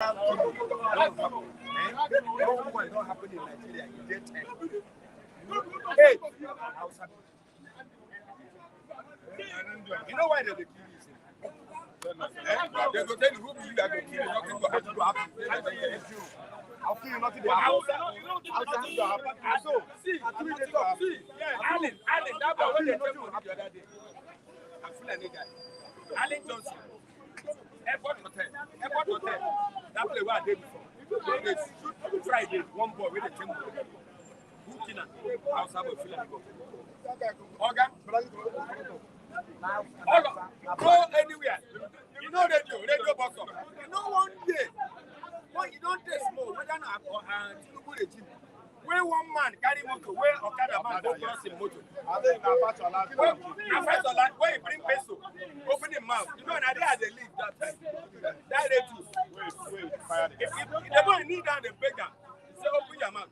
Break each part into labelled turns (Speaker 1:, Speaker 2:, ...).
Speaker 1: Don't happen in Nigeria. You get 10. 8. You know why they kill you? They go tell you who you are going to kill. Nothing to happen. I'll kill you. Nothing to happen. So, see, Allen, that boy when they told me the other day. I'm full of nigga. Allen Johnson. Airport Hotel. That place where I did before. They shoot Friday, one boy with a team. Booking and house have a feeling. Organ. Go anywhere. You know radio box up. You know one day, when you don't take small, whether not Tinubu regime, where one man carry motor, where Okada man go cross him motor. Where you bring peso, open him mouth. You know, and they had a leave that time. That day too. Wait, fire. If the boy need down the beggar, say open your mouth.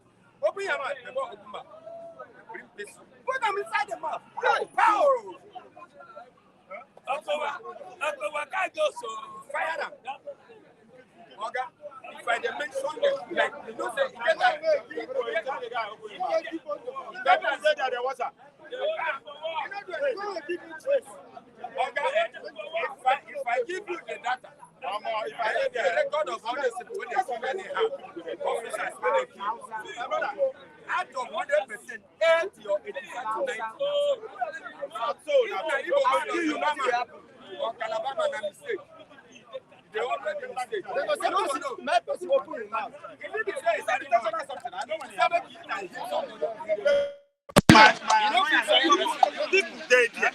Speaker 1: Open your mouth, the boy open mouth. Bring peso. Put them inside the mouth. Power! Fire them. Okay? If I mention them, like, you know, say, if I give you the data, if I have the record of all the people when they see anyhow, officers when they kill, out of 100%, 80 or 85 to 90. So, you or Calabama and mistake. They already mistake. No. My person open your mouth. If you say it's intentional something, I know when you have a kid and hit somebody. People dead here.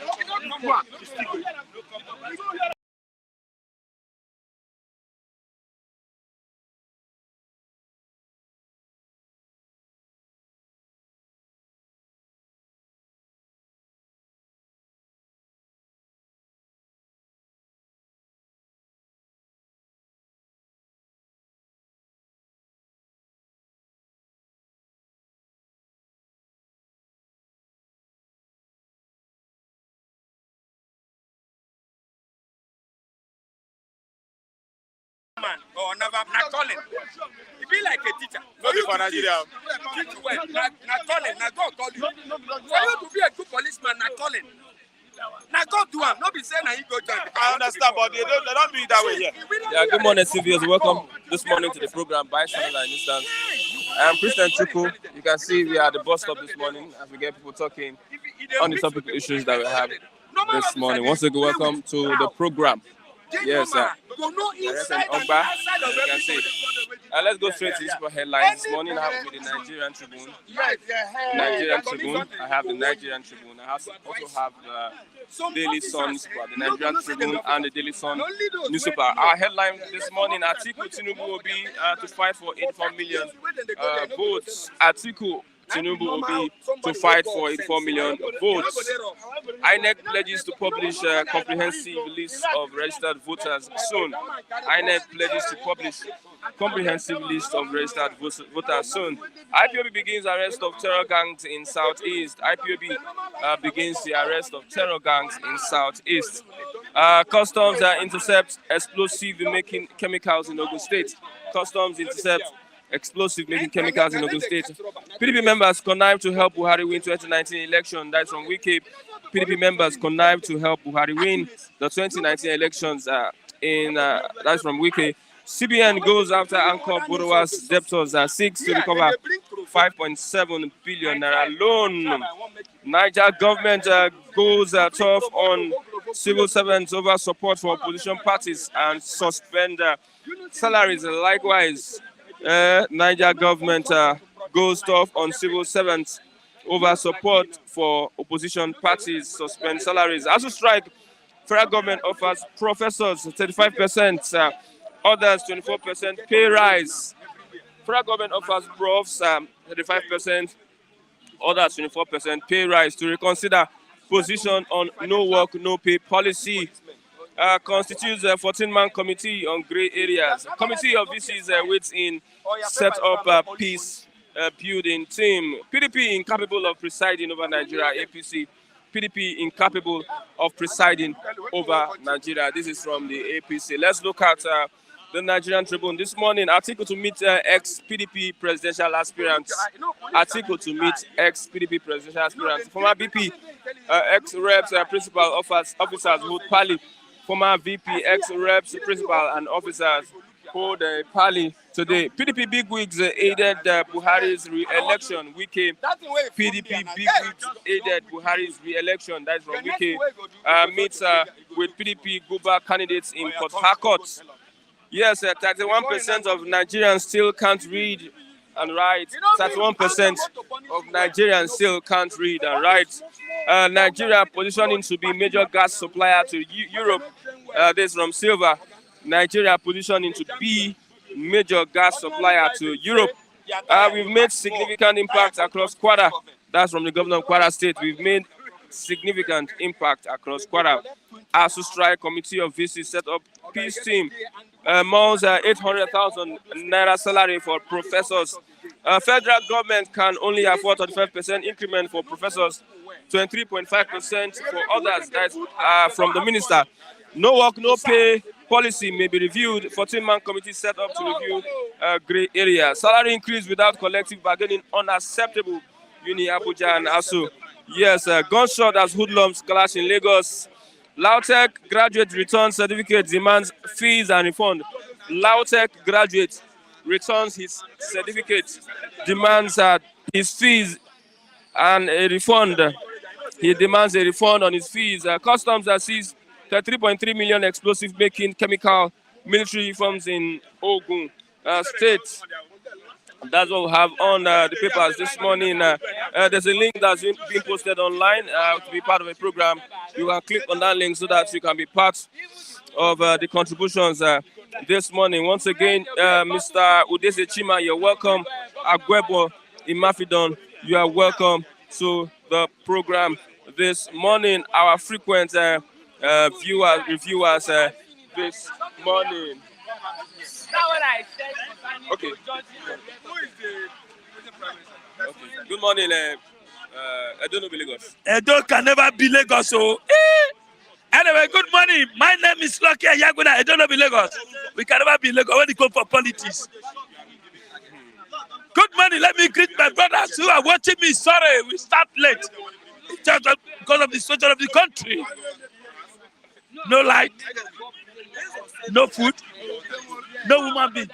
Speaker 1: Man, or never, not calling. You be like a teacher. Not for Nigeria. Teach well, not calling, not God call you. For you to be a good policeman, not calling. Now God do am, not be saying that you go join. I understand, but they don't do it that way here.
Speaker 2: Yeah, good morning, CVS. Welcome this morning to the program by Channel and Instance. I am Christian Atiku. You can see we are at the bus stop this morning as we get people talking on the topic issues that we have this morning. Once again, welcome to the program. Yes, sir. Ogba, you can see. Let's go straight to this headlines. This morning I have with the Nigerian Tribune. I have the Nigerian Tribune. I also have the Daily Sun newspaper, the Nigerian Tribune and the Daily Sun newspaper. Our headline this morning: Atiku Tinubu will be to fight for 84 million votes. Atiku Tinubu will be to fight for 84 million votes. INEC pledges to publish a comprehensive list of registered voters soon. INEC pledges to publish comprehensive list of registered voters soon. IPOB begins arrest of terror gangs in Southeast. IPOB begins the arrest of terror gangs in Southeast. Customs intercept explosive making chemicals in Ogun State. Customs intercept explosive making chemicals in Ogun State. PDP members connive to help Buhari win 2019 election. That's from Wiki. PDP members connive to help Buhari win the 2019 elections. That's from Wiki. CBN goes after anchor borrowers, debtors, seeks to recover 5.7 billion naira loan. Niger government goes tough on civil servants over support for opposition parties and suspend salaries. Likewise, Niger government goes tough on civil servants over support for opposition parties, suspend salaries. ASUU strike, federal government offers professors 35%, others 24% pay rise. Federal government offers profs 35%, others 24% pay rise to reconsider position on no work, no pay policy. Constitutes a 14-man committee on grey areas. Committee of VCs waits in set up a peace building team. PDP incapable of presiding over Nigeria. APC. PDP incapable of presiding over Nigeria. This is from the APC. Let's look at the Nigerian Tribune. This morning, Atiku to meet ex-PDP presidential aspirants. Atiku to meet ex-PDP presidential aspirants. Former VP, ex-reps, principal officers hold pally. Former VP, ex-reps, principal and officers hold a pally today. PDP bigwigs aided Buhari's re-election. Wike PDP bigwigs aided Buhari's re-election. That's from Wike. Meets with PDP Guba candidates in Port Harcourt. Yes, 31% of Nigerians still can't read and write. 31% of Nigerians still can't read and write. Nigeria positioning to be major gas supplier to Europe. This from Silva. Nigeria positioning to be major gas supplier to Europe. We've made significant impact across Kwara. That's from the governor of Kwara State. We've made significant impact across Kwara. ASUU strike committee of VC set up peace team. Mounts 800,000 naira salary for professors. Federal government can only afford 35% increment for professors, 23.5% for others. That's from the minister. No work, no pay policy may be reviewed. 14-man committee set up to review grey area. Salary increase without collective bargaining unacceptable. Uni Abuja and ASUU. Yes, gunshot as hoodlums clash in Lagos. Lautech graduate return certificate demands fees and refund. Lautech graduate returns his certificate, demands his fees and a refund. He demands a refund on his fees. Customs has seized 33.3 million explosive making chemical military uniforms in Ogun State. That's what we have on the papers this morning. There's a link that's been posted online to be part of a program. You can click on that link so that you can be part of the contributions this morning. Once again, Mr. Udese Chima, you're welcome. Agwebo Imafidon, you are welcome to the program this morning. Our frequent reviewers this morning. Okay. Good morning. Edo no be Lagos.
Speaker 3: Edo can never be Lagos. So, anyway, good morning. My name is Lucky Ayaguda. Edo no be Lagos. We can never be Lagos when it comes for politics. Good morning. Let me greet my brothers who are watching me. Sorry, we start late. Just because of the situation of the country. No light, no food, no woman being.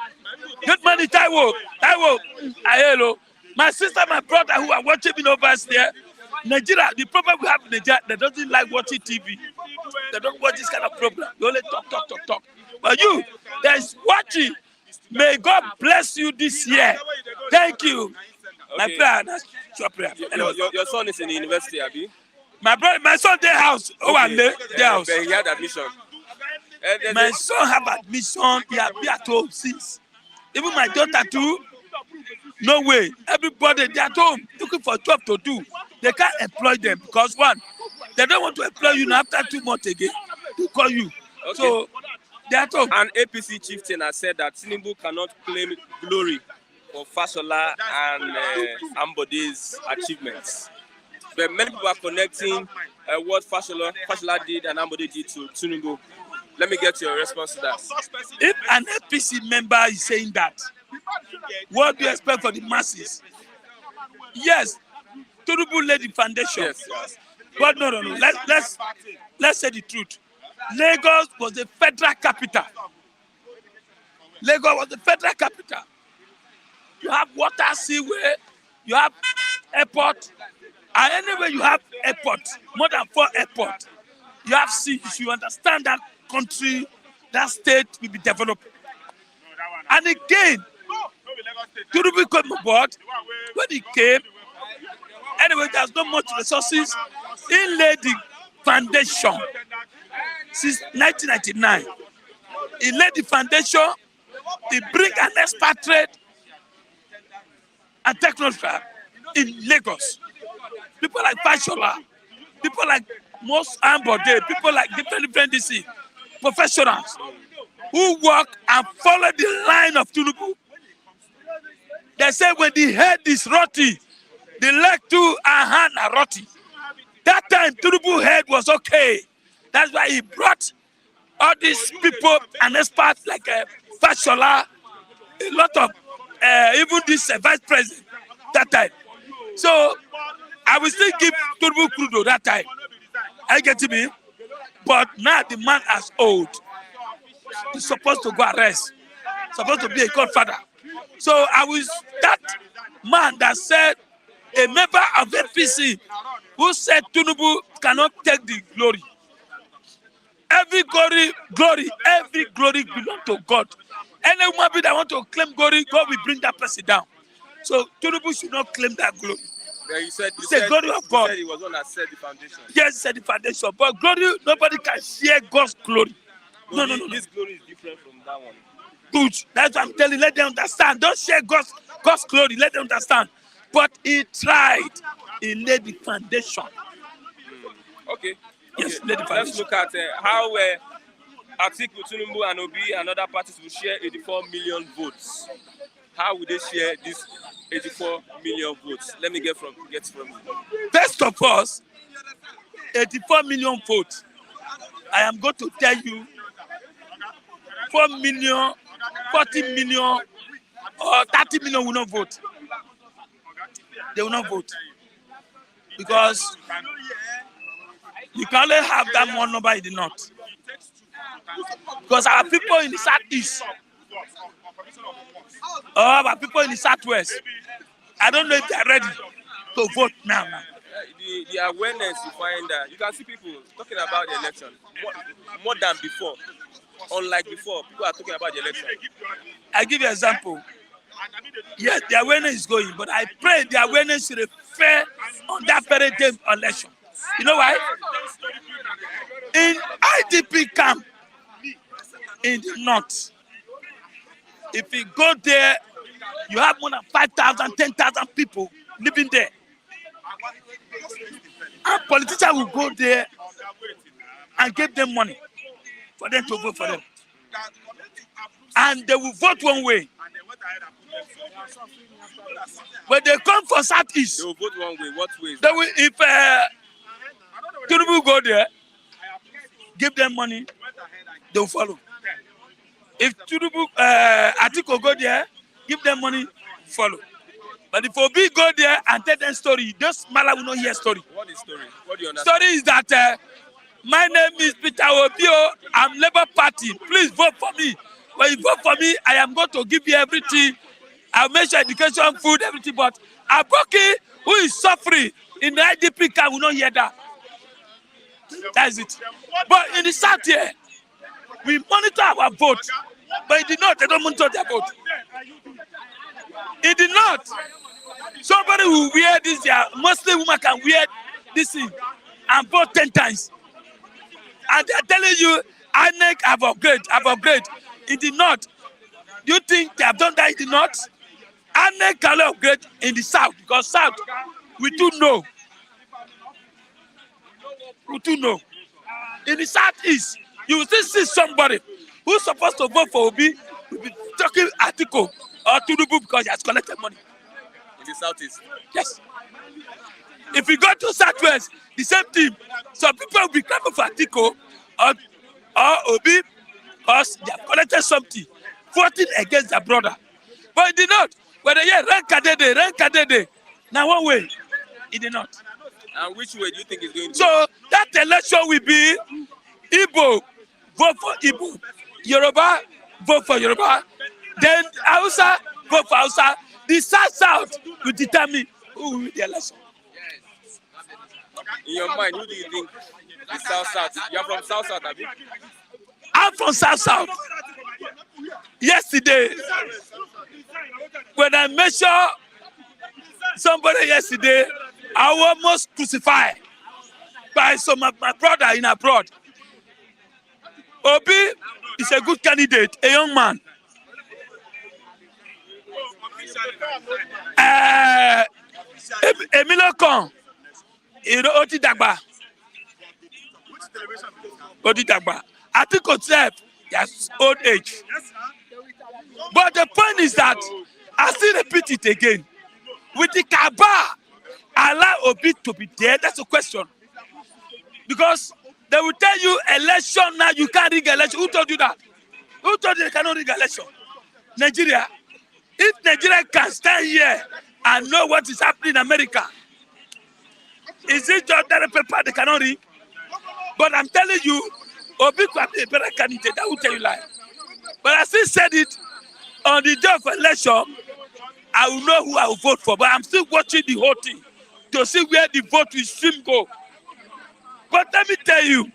Speaker 3: Good morning, Taiwo. Hello. My sister, my brother who are watching me over there. Nigeria, the problem we have in Nigeria, they don't like watching TV. They don't watch this kind of problem. They only talk. But you, there's watching. May God bless you this year. Thank you. Okay. My prayer, that's your prayer.
Speaker 2: Your son is in the university, Abi?
Speaker 3: My son, their house.
Speaker 2: Okay.
Speaker 3: Their house.
Speaker 2: He had admission.
Speaker 3: My son have admission. He have been at home since. Even my daughter too. No way. Everybody, they at home looking for a job to do. They can't employ them because one, they don't want to employ you now after 2 months again to call you. Okay. So they at home.
Speaker 2: An APC chieftain has said that Tinubu cannot claim glory for Fashola and Ambode's achievements. But many people are connecting what Fashola did and Ambode did to Tinubu. Let me get your response to that.
Speaker 3: If an APC member is saying that, what do you expect for the masses? Yes, Tinubu laid the foundation.
Speaker 2: Yes.
Speaker 3: But no. Let's say the truth. Lagos was the federal capital. You have water, seaway, you have airport. And anyway, you have airport, more than 4 airports. You have seas. You understand that country, that state will be developed. And again, Tinubu came aboard. When he came, anyway, there's not much resources. He laid the foundation since 1999. He laid the foundation. He bring an expatriate and technology in Lagos. People like Fashola, people like most Ambode, people like different DC, professionals who work and follow the line of Tinubu. They say when the head is rotty, the leg too and hand are rotty. That time Tinubu head was okay. That's why he brought all these people and experts like Fashola, a lot of even this vice president that time. So I will still give Tinubu Crudo that time. I get me, but now the man is old. He's supposed to go arrest. Supposed to be a godfather. So I was that man that said a member of APC who said Tinubu cannot take the glory. Every glory belongs to God. Any woman that want to claim glory, God will bring that person down. So Tinubu should not claim that glory.
Speaker 2: Yeah, you said
Speaker 3: glory of God.
Speaker 2: You said he was one that set the foundation.
Speaker 3: Yes, set the foundation. But glory, nobody can share God's glory. No.
Speaker 2: This glory is different from that one.
Speaker 3: Good. That's what I'm telling you. Let them understand. Don't share God's glory. Let them understand. But he tried. He laid the foundation.
Speaker 2: Okay.
Speaker 3: Yes, laid the foundation.
Speaker 2: Let's look at how Atiku, Tinubu, and Obi and other parties will share 84 million votes. How will they share this 84 million votes? Let me get from you.
Speaker 3: First of all, 84 million votes. I am going to tell you 4 million, 40 million, or 30 million will not vote. They will not vote. Because you can only have that one number in the north. Because our people in the southeast, or our people in the southwest, I don't know if they are ready to vote now.
Speaker 2: The awareness you find that you can see people talking about the election more than before. Unlike before, people are talking about the election.
Speaker 3: I give you an example. Yes, the awareness is going, but I pray the awareness should refer on that very day election. You know why? In IDP camp in the north, if you go there, you have more than 5,000, 10,000 people living there. And politicians will go there and give them money for them to vote for them. And they will vote one way. When they come for Southeast,
Speaker 2: they will vote one way. What way?
Speaker 3: They will, if Tinubu go there, give them money, they will follow. If Tinubu, Atiku go there, give them money, follow. But if Obi go there and tell them story, those Mala will not hear story.
Speaker 2: What is story? What do you understand?
Speaker 3: Story is that my name is Peter Obio. I'm Labour Party. Please vote for me. When you vote for me, I am going to give you everything. I'll make sure education, food, everything. But Aboki, who is suffering in the IDP camp, will not hear that. That's it. But in the south here, we monitor our vote. But in the north, they don't monitor their vote. In the north, somebody will wear this, mostly women can wear this thing and vote 10 times. And they're telling you, INEC have upgrade. In the north, do you think they have done that in the north? INEC can upgrade in the south, because south, we do know. In the southeast, you will still see somebody who's supposed to vote for Obi, will be talking Atiku or Tinubu because he has collected money.
Speaker 2: In the southeast?
Speaker 3: Yes. If you go to southwest, the same thing. Some people will be clapping for Atiku or Obi because they have collected something, voting against their brother. But in the north, when they hear Rankadede, now one way, in the north.
Speaker 2: And which way do you think is going to?
Speaker 3: So that election will be Igbo, vote for Igbo. Yoruba, vote for Yoruba. Then Hausa, vote for Hausa. The South will determine who will win the election.
Speaker 2: In your mind, who do you think is South? You're from South, have you?
Speaker 3: I'm from South. Yesterday, when I measured somebody yesterday, I was almost crucified by some of my brother in abroad. Obi is a good candidate, a young man. Emilio Kon, Oti Dagba. Atiku himself, he has old age. But the point is that, I still repeat it again, with the Kaaba, allow Obi to be there, that's a question. Because they will tell you election now, you can't rig election. Who told you that? Who told you they cannot rig election? Nigeria. If Nigeria can stand here and know what is happening in America, is it just that a paper they cannot read? But I'm telling you, Obi could be a better candidate. I will tell you lie. But I still said it on the day of election. I will know who I will vote for. But I'm still watching the whole thing to see where the vote will stream go. But let me tell you,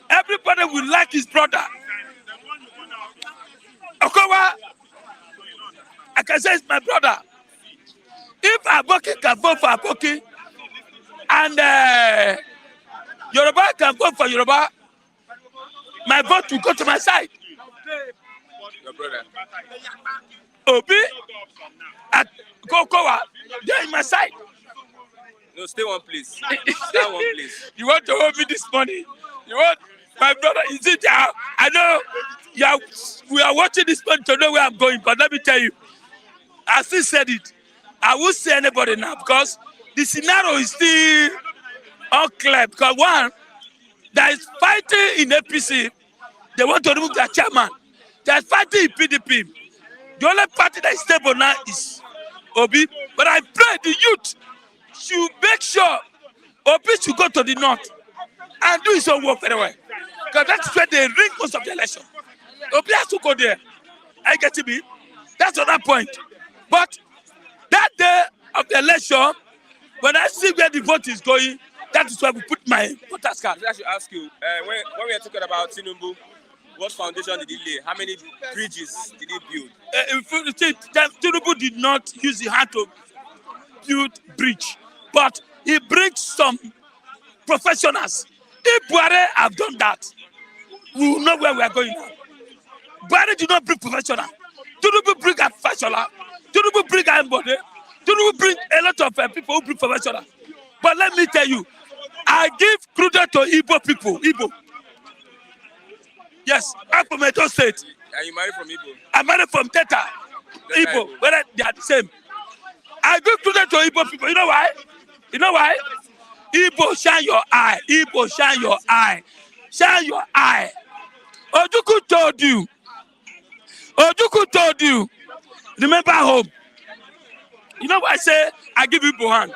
Speaker 3: everybody will like his brother. Okowa, I can say it's my brother. If Aboki can vote for Aboki, and Yoruba can vote for Yoruba, my vote will go to my side.
Speaker 2: Your brother.
Speaker 3: Obi at Kokowa, they're in my side.
Speaker 2: No, stay one place. Stay one place.
Speaker 3: You want to hold me this morning? You want my brother? Is it? I know we are watching this morning to know where I'm going, but let me tell you, I still said it. I won't say anybody now because the scenario is still unclear. Because one, there is fighting in APC. They want to remove their chairman. There is fighting in PDP. The only party that is stable now is Obi. But I pray the youth should make sure Obi should go to the north and do his own work very well. Because that's where they ring most of the election. Obi has to go there. I get to be. That's another point. But that day of the election, when I see where the vote is going, that is where we put my voters card.
Speaker 2: I should ask you, when we are talking about Tinubu, what foundation did he lay? How many bridges did he build?
Speaker 3: Tinubu did not use the hand to build bridge, but he brings some professionals. If Buhari have done that, we will know where we are going now. Buhari did not bring professional. Tinubu bring a professional. Tinubu bring a body. Tinubu bring a lot of people who bring professional. But let me tell you, I give credit to Igbo people. Igbo. Yes, I'm from Edo State.
Speaker 2: Are you married from Igbo?
Speaker 3: I'm married from Teta. Igbo, whether they are the same. I give credit to Igbo people. You know why? You know why? Igbo, shine your eye. Igbo, shine your eye. Shine your eye. Ojukwu told you. Ojukwu told you. Remember home. You know why I say I give Igbo hand?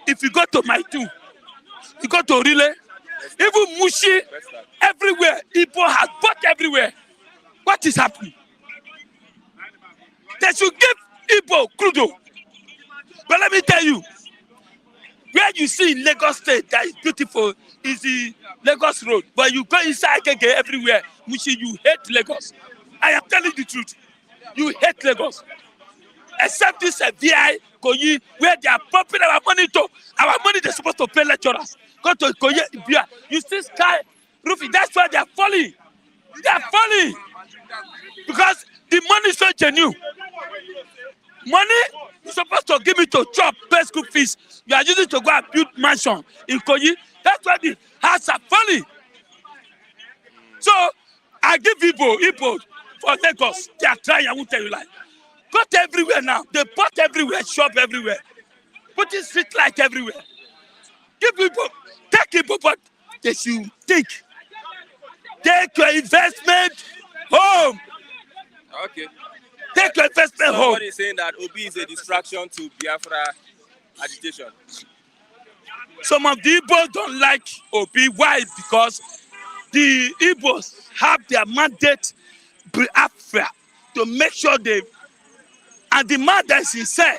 Speaker 3: If you go to my two, you go to Relay, even Mushi, everywhere, Igbo has bought everywhere. What is happening? They should give Igbo Krudo. But let me tell you, where you see in Lagos State that is beautiful is the Lagos Road. But you go inside Keke everywhere, Mushi, you hate Lagos. I am telling the truth. You hate Lagos. Except this VI, Koyi, where they are pumping our money to. Our money they're supposed to pay lecturers. Go to Koyi, VI. You see sky roofing. That's why they are falling. They are falling. Because the money is so genuine. Money you're supposed to give me to chop, pay school fees. You are using to go and build mansion in Koyi. That's why the houses are falling. So I give Igbo for Lagos. They are trying, I won't tell you lie. Got everywhere now. They bought everywhere, shop everywhere. Putting street light everywhere. Give people, take people, but they should think. Take your investment home.
Speaker 2: Okay.
Speaker 3: Take your investment home.
Speaker 2: Somebody is saying that Obi is a distraction to Biafra agitation.
Speaker 3: Some of the Igbos don't like Obi. Why? Because the Igbos have their mandate Biafra to make sure they, and the man that is sincere,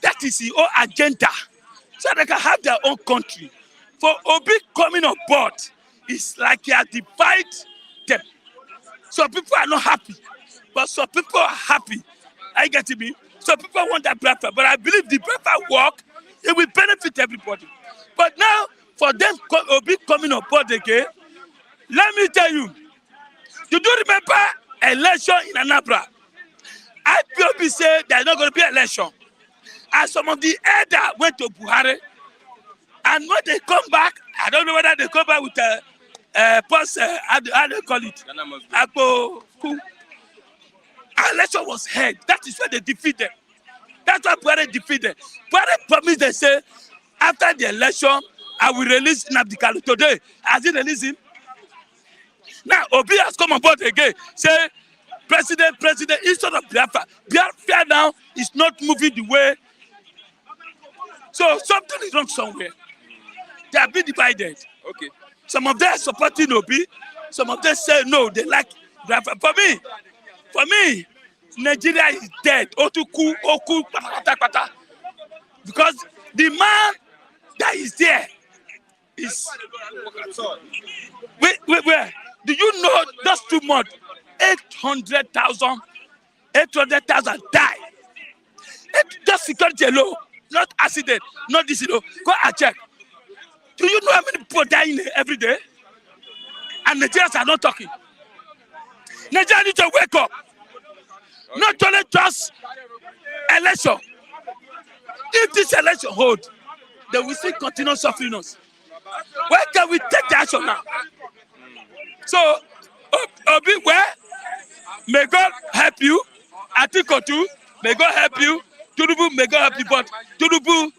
Speaker 3: that is the whole agenda, so they can have their own country. For Obi coming on board, it's like he has divided them. Some people are not happy, but some people are happy. I get me. Some people want that Biafra, but I believe the Biafra work, it will benefit everybody. But now, for them, Obi coming on board again, let me tell you, you do remember election in Anambra? IPOB said there's not going to be election. And some of the elders went to Buhari. And when they come back, I don't know whether they come back with a post, how do you call it? Election was held. That is where they defeated. That's why Buhari defeated. Buhari promised, they say, after the election, I will release Nnamdi Kanu. Today, has he released him? Now, Obi has come on board again, say, President, instead of Biafra. Biafra now is not moving the way. So something is wrong somewhere. They have been divided.
Speaker 2: Okay.
Speaker 3: Some of them are supporting Obi. Some of them say no, they like Biafra. For me, Nigeria is dead. Otuku, Oku, pata. Because the man that is there is. Where? Do you know those 2 months? 800,000 die. Just security alone, not accident, not this, Go and check. Do you know how many people dying every day? And Nigerians are not talking. Nigeria need to wake up. Not only just election. If this election hold, then we still continue suffering us. Where can we take the action now? So, Obi, where? May God help you. Atiku too, may God help you. Tinubu, may God help you. But Tinubu,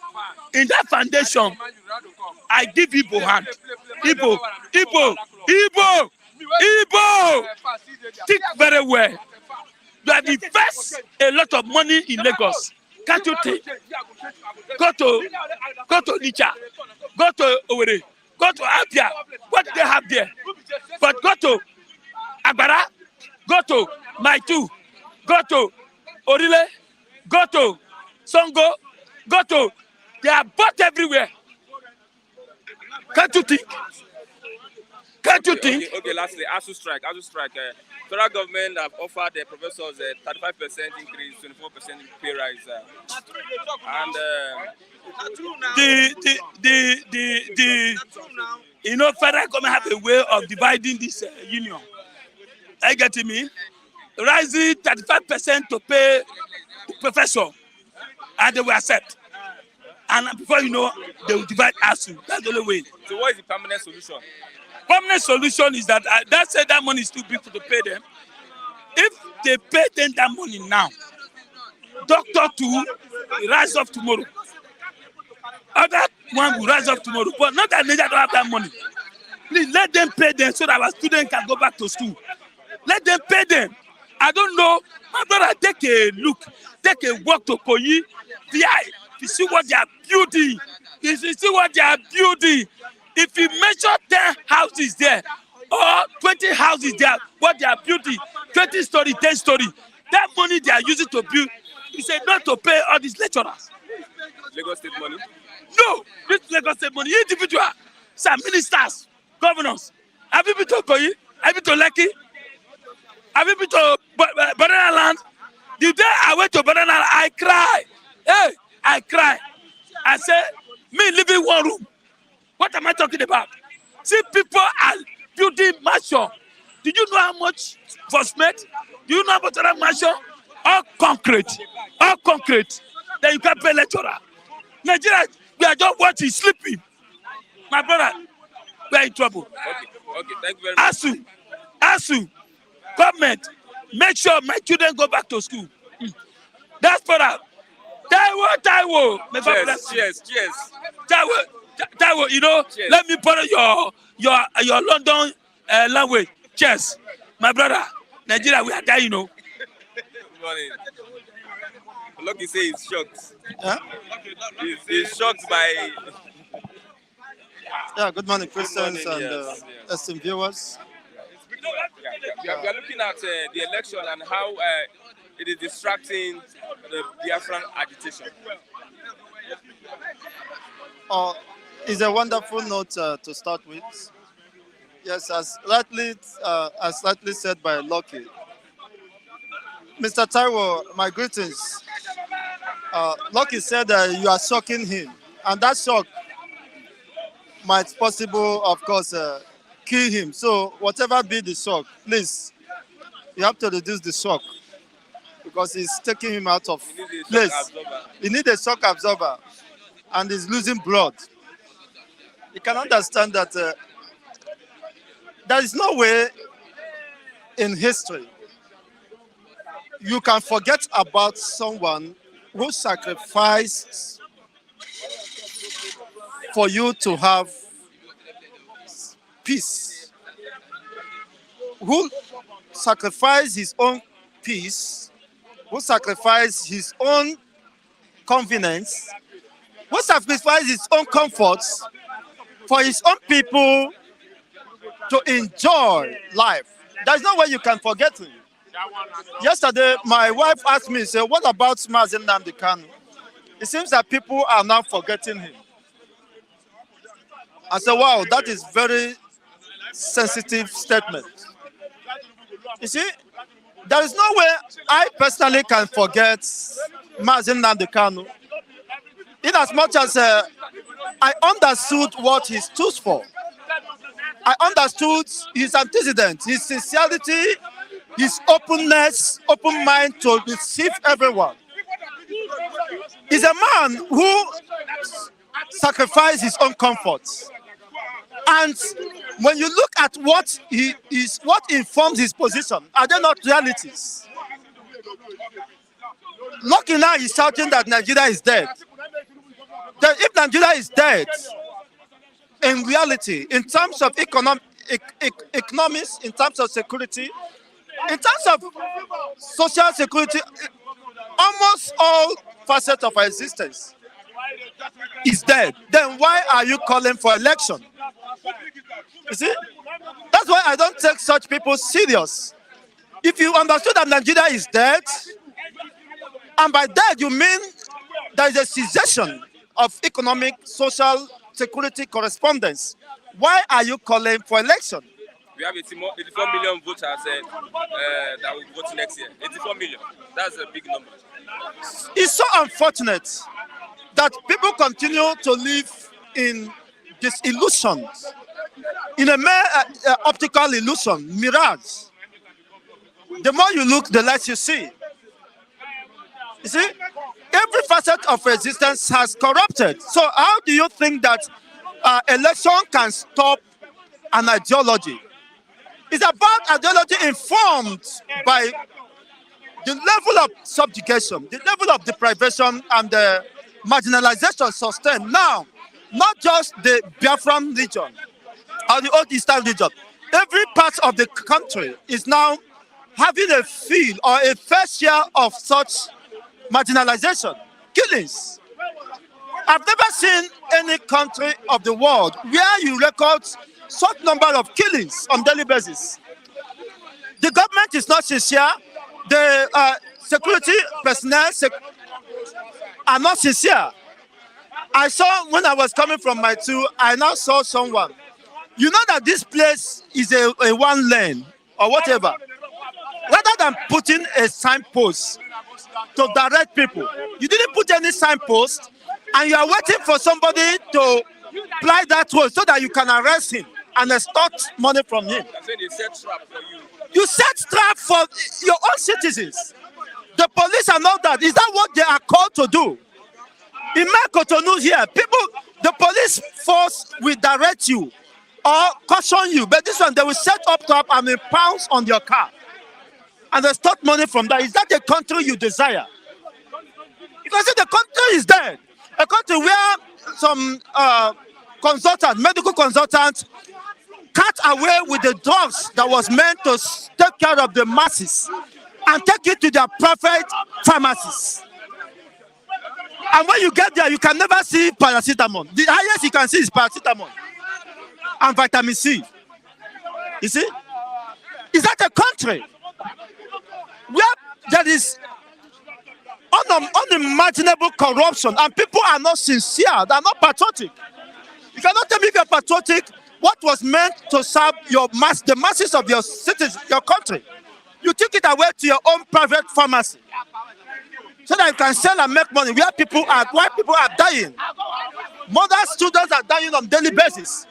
Speaker 3: in that foundation, I give Igbo hand. Igbo. Think very well. You have invest a lot of money in Lagos. Can't you think? Go to Nicha, go to Owerri, go to Abia. What do they have there? But go to Agbara, go to Maitu, go to Orile, go to Songo, go to. They are bought everywhere. Can't you think?
Speaker 2: Okay, lastly, ASUU strike. Federal government have offered the professors a 35% increase, 24% pay rise, and
Speaker 3: federal government have a way of dividing this union. Are you getting me? Rising 35% to pay the professor, and they will accept. And before you know, they will divide ASUU. That's the only way.
Speaker 2: So what is the permanent solution?
Speaker 3: Permanent solution is that that money is too big to pay them. If they pay them that money now, doctor too will rise up tomorrow. Other one will rise up tomorrow. But not that Nigeria don't have that money. Please let them pay them so that our students can go back to school. Let them pay them. I don't know. My brother, take a look. Take a walk to Koyi. You see what they are building. If you measure 10 houses there or 20 houses there, what they are building, 20 story, 10 story, that money they are using to build, is enough to pay all these lecturers.
Speaker 2: Lagos State money?
Speaker 3: No, this Lagos State money, individual, some ministers, governors. Have you been to Koyi? Have you been to Lekki? Have you been to Banana Land? The day I went to Banana Land, I cried. Hey, I cried. I said, me living one room. What am I talking about? See, people are building mansion. Do you know how much was made? Do you know how much of that mansion? All concrete. Then you can't pay lecturer. Nigeria, we are just watching, sleeping. My brother, we are in trouble.
Speaker 2: Okay, thank you very much.
Speaker 3: ASUU, government, make sure my children go back to school. That's for that. Taiwo.
Speaker 2: Cheers.
Speaker 3: Taiwo, cheers. Let me borrow your London language. Cheers. My brother, Nigeria, we are dying,
Speaker 2: Good morning. Lucky say he's shocked.
Speaker 4: Yeah?
Speaker 2: He's shocked by...
Speaker 4: Yeah, good morning, Christians and esteemed viewers.
Speaker 2: We are looking at the election and how it is distracting the Biafran agitation.
Speaker 4: It's a wonderful note to start with. Yes, as slightly said by Lucky. Mr. Taiwo, my greetings. Lucky said you are shocking him, and that shock might possible, of course, kill him. So whatever be the shock, please, you have to reduce the shock because it's taking him out of place. He needs a shock absorber, and he's losing blood. You can understand that there is no way in history you can forget about someone who sacrificed for you to have peace. who sacrificed his own peace, who sacrificed his own convenience, who sacrificed his own comforts for his own people to enjoy life. There's no way you can forget him. Yesterday, my wife asked me, "Say, what about Mazi Nnamdi Kanu?" It seems that people are now forgetting him. I said, "Wow, that is very sensitive statement." You see, there is no way I personally can forget Mazi Nnamdi Kanu, in as much as I understood what he stood for. I understood his antecedents, his sincerity, his openness, open mind to receive everyone. He's a man who sacrificed his own comforts. And when you look at what he is, what informs his position, are they not realities? Lucky now he's shouting that Nigeria is dead. That if Nigeria is dead, in reality, in terms of economics, in terms of security, in terms of social security, almost all facets of our existence is dead. Then why are you calling for election? You see, that's why I don't take such people serious. If you understood that Nigeria is dead, and by dead you mean there is a cessation of economic, social, security correspondence, why are you calling for election?
Speaker 2: We have 84 million voters that will vote next year. 84 million. That's a big number.
Speaker 4: It's so unfortunate that people continue to live in this illusion, in a mere optical illusion, mirage. The more you look, the less you see. You see, every facet of existence has corrupted. So how do you think that election can stop an ideology? It's about ideology informed by the level of subjugation, the level of deprivation and the marginalization sustained. Now, not just the Biafran region or the old Eastern region, every part of the country is now having a feel or a fair share of such marginalization, killings. I've never seen any country of the world where you record such number of killings on daily basis. The government is not sincere. The security personnel are not sincere. I saw when I was coming from my tour, I now saw someone. You know that this place is a one lane or whatever. Rather than putting a signpost to direct people, you didn't put any signpost, and you are waiting for somebody to ply that road so that you can arrest him and extort money from him.
Speaker 2: They set trap for you.
Speaker 4: You set trap for your own citizens. The police and all that. Is that what they are called to do? In Cotonou here, the police force will direct you or caution you, but this one they will set up trap and will pounce on your car and extort money from that. Is that the country you desire? Because the country is dead. A country where some medical consultants cut away with the drugs that was meant to take care of the masses and take it to their private pharmacies. And when you get there, you can never see paracetamol. The highest you can see is paracetamol and vitamin C. You see? Is that a country where there is unimaginable corruption and people are not sincere, they are not patriotic? You cannot tell me if you're patriotic what was meant to serve the masses of your cities, your country. You take it away to your own private pharmacy so that you can sell and make money why people are dying. Mothers, students are dying on a daily basis.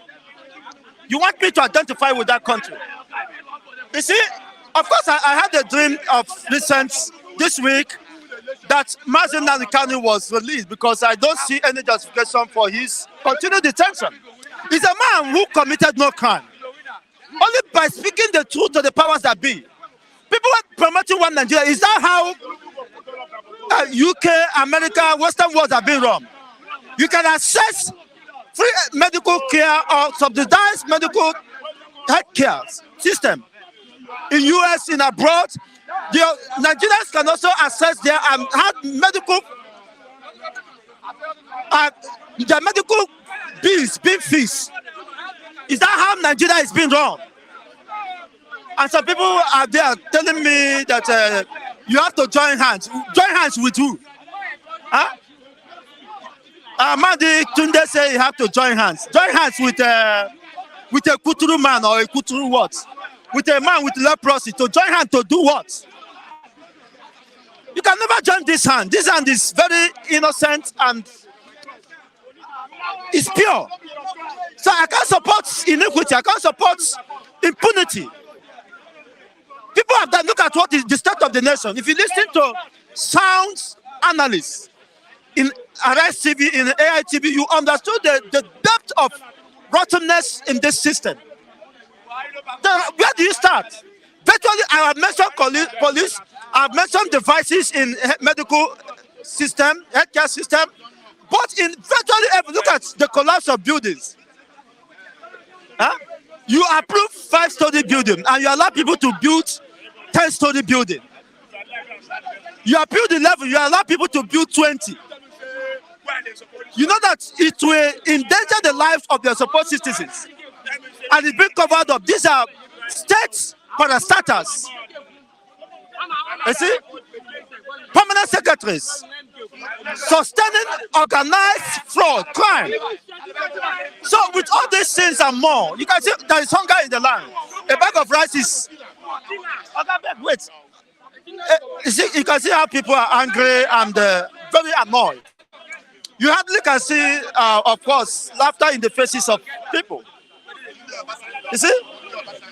Speaker 4: You want me to identify with that country? You see, of course, I had a dream of this week that Mazi Nnamdi Kanu was released because I don't see any justification for his continued detention. He's a man who committed no crime. Only by speaking the truth to the powers that be. People are promoting one Nigeria. Is that how UK, America, Western world have been run? You can access free medical care or subsidized medical health care system
Speaker 5: in US, in abroad. The Nigerians can also access there and have medical, their medical bills being fixed. Is that how Nigeria is being run? And some people are there telling me that you have to join hands. Join hands with who? Huh? Madi Tunde say you have to join hands. Join hands with a Kuturu man or a Kuturu what? With a man with leprosy. To join hands to do what? You can never join this hand. This hand is very innocent and it's pure. So I can't support iniquity. I can't support impunity. People have done, look at what is the state of the nation. If you listen to sound analysts in Arise TV, in AITV, you understood the depth of rottenness in this system. Where do you start? Virtually, I have mentioned police, I have mentioned devices in medical system, healthcare system, but in virtually every, look at the collapse of buildings. Huh? You approve 5-story building and you allow people to build 10-story building. You approve the level, you allow people to build 20. You know that it will endanger the lives of their supposed citizens. And it's being covered up. These are state parastatals. You see? Permanent secretaries. Sustaining organized fraud, crime. So with all these things and more, you can see there is hunger in the land. A bag of rice is... Wait. You see, you can see how people are angry and very annoyed. You hardly can see, of course, laughter in the faces of people. You see?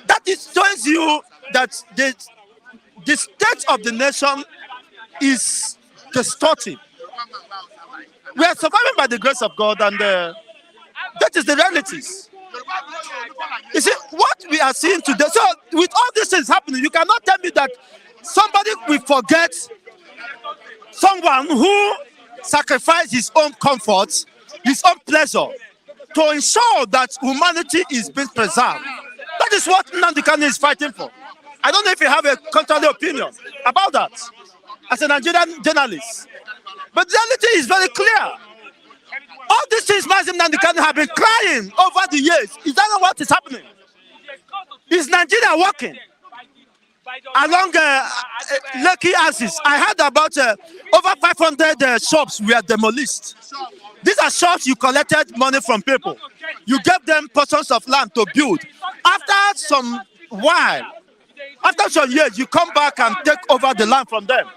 Speaker 5: That shows you that the state of the nation is distorted. We are surviving by the grace of God, and that is the realities. You see, what we are seeing today, so with all these things happening, you cannot tell me that somebody will forget someone who sacrificed his own comfort, his own pleasure, to ensure that humanity is being preserved. That is what Nnamdi Kanu is fighting for. I don't know if you have a contrary opinion about that as a Nigerian journalist. But the reality is very clear. All these things Mazim Nnamdi Kanu have been crying over the years. Is that not what is happening? Is Nigeria working? Along Lekki axis, I heard about over 500 shops were demolished. These are shops you collected money from people. You gave them portions of land to build. After some while, after some years, you come back and take over the land from them.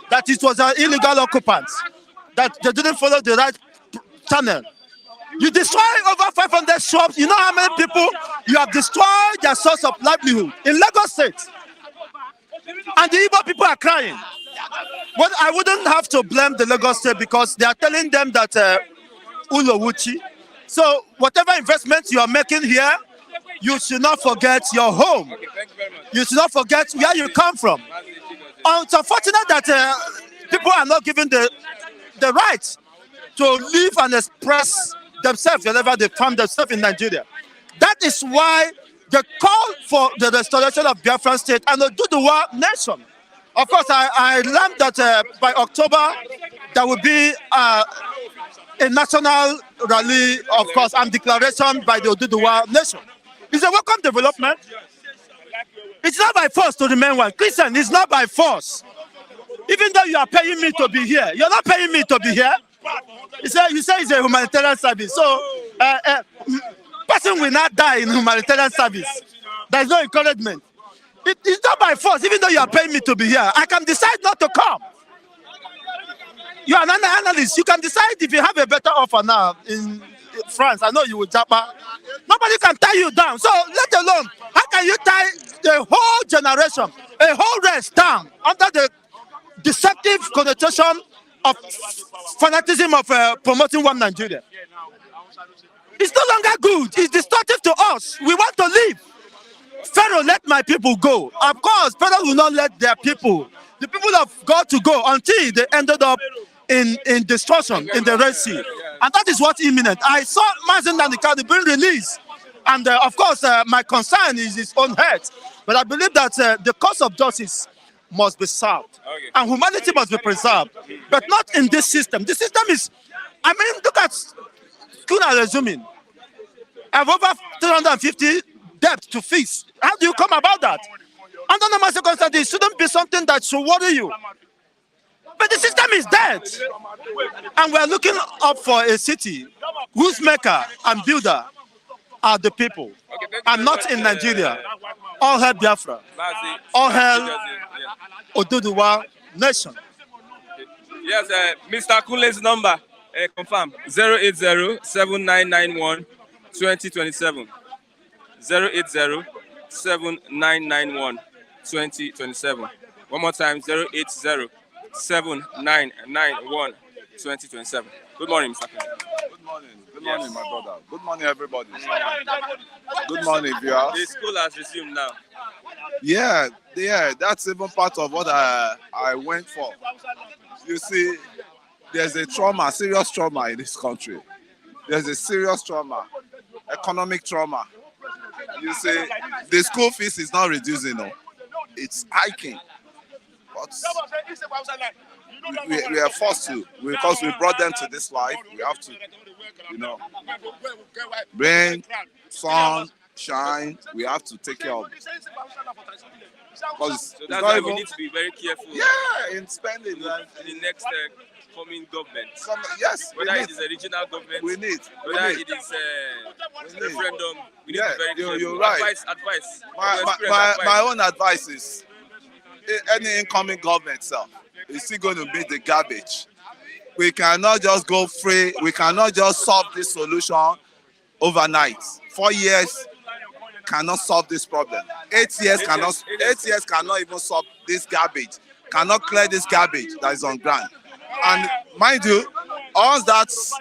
Speaker 5: That it was an illegal occupant, that they didn't follow the right channel. You destroy over 500 shops. You know how many people you have destroyed their source of livelihood in Lagos State. And the Igbo people are crying. Well, I wouldn't have to blame the Lagos State because they are telling them that Ulowuchi. So whatever investment you are making here, you should not forget your home. You should not forget where you come from. It's unfortunate that people are not given the right to live and express themselves whenever they find themselves in Nigeria. That is why the call for the restoration of Biafra state and the Duduwa nation. Of course, I learned that by October there will be a national rally, of course, and declaration by the Duduwa nation. It's a welcome development. It's not by force to remain one. Christian, it's not by force. Even though you are paying me to be here, you're not paying me to be here. You say it's a humanitarian service. So, person will not die in humanitarian service. There is no encouragement. It's not by force, even though you are paying me to be here. I can decide not to come. You are an analyst. You can decide if you have a better offer now in France. I know you will jump back. Nobody can tie you down. So, let alone, how can you tie the whole generation, a whole race down under the deceptive connotation of fanaticism of promoting one Nigeria? It's no longer good. It's destructive to us. We want to live. Pharaoh let my people go. Of course, Pharaoh will not let their people, the people of God, to go until they ended up in destruction in the Red Sea. And that is what's imminent. I saw Mazin Nnamdi Kanu being released. And of course, my concern is his own head. But I believe that the cause of justice must be served,
Speaker 2: Okay.
Speaker 5: and humanity must be preserved, but not in this system. The system is, I mean, look at school and resuming. I have over 350 debt to fix. How do you come about that? Under normal circumstances, it shouldn't be something that should worry you. But the system is dead. And we're looking up for a city whose maker and builder are the people,
Speaker 2: Okay, thank you
Speaker 5: and
Speaker 2: very
Speaker 5: not
Speaker 2: much,
Speaker 5: in Nigeria. All hail Biafra.
Speaker 2: Mazi.
Speaker 5: All hail
Speaker 2: Yeah.
Speaker 5: Oduduwa nation.
Speaker 2: Yes, Mr. Kule's number, confirm 080-7991-2027. 080-7991-2027. One more time, 080-7991-2027. Good morning, Mr. Kule.
Speaker 6: Good morning. Good morning, my brother. Good morning, everybody. Good morning, viewers.
Speaker 2: The school has resumed now.
Speaker 6: Yeah, that's even part of what I went for. You see, there's a trauma, serious trauma in this country. There's a serious trauma, economic trauma. You see, the school fees is not reducing, no. It's hiking. But we are forced to, because we brought them to this life. We have to, rain, sun, shine. We have to take care of it.
Speaker 2: So that's why we need to be very careful.
Speaker 6: Yeah, in spending.
Speaker 2: In the next coming government.
Speaker 6: Yes,
Speaker 2: whether it is a regional government,
Speaker 6: we need.
Speaker 2: Whether it is a referendum, we need to be very careful.
Speaker 6: You're right.
Speaker 2: Advice.
Speaker 6: My own advice is, any incoming government itself is still going to be the garbage. We cannot just go free. We cannot just solve this solution overnight. 4 years cannot solve this problem. 8 years cannot even solve this garbage. Cannot clear this garbage that is on ground. And mind you, all that's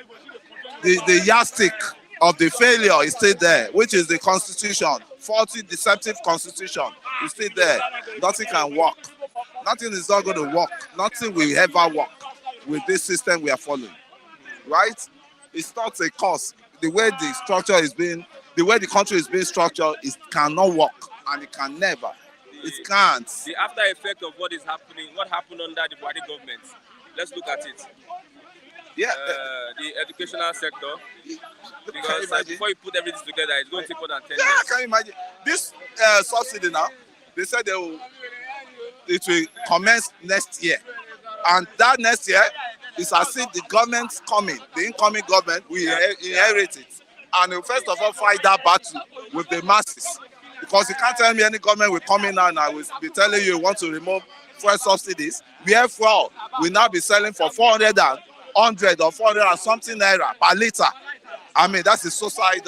Speaker 6: the yardstick of the failure is still there, which is the constitution, faulty, deceptive constitution is still there. Nothing can work. Nothing is not going to work. Nothing will ever work with this system we are following. Right? It's not a cause. The way the structure is being, the way the country is being structured, it cannot work, and it can never. It can't.
Speaker 2: The after effect of what is happening, what happened under the Buhari government. Let's look at it.
Speaker 6: Yeah.
Speaker 2: The educational sector. Because before you put everything together, it's going to take more than 10 years.
Speaker 6: Yeah, can you imagine? This subsidy now, they said it will commence next year. And that next year is as if the government's coming, the incoming government, we inherit it. And we'll first of all fight that battle with the masses. Because you can't tell me any government will come in now and I will be telling you want to remove fuel subsidies. Where fuel will now be selling for 400 and 100 or 400 and something naira per liter. I mean, that's the suicide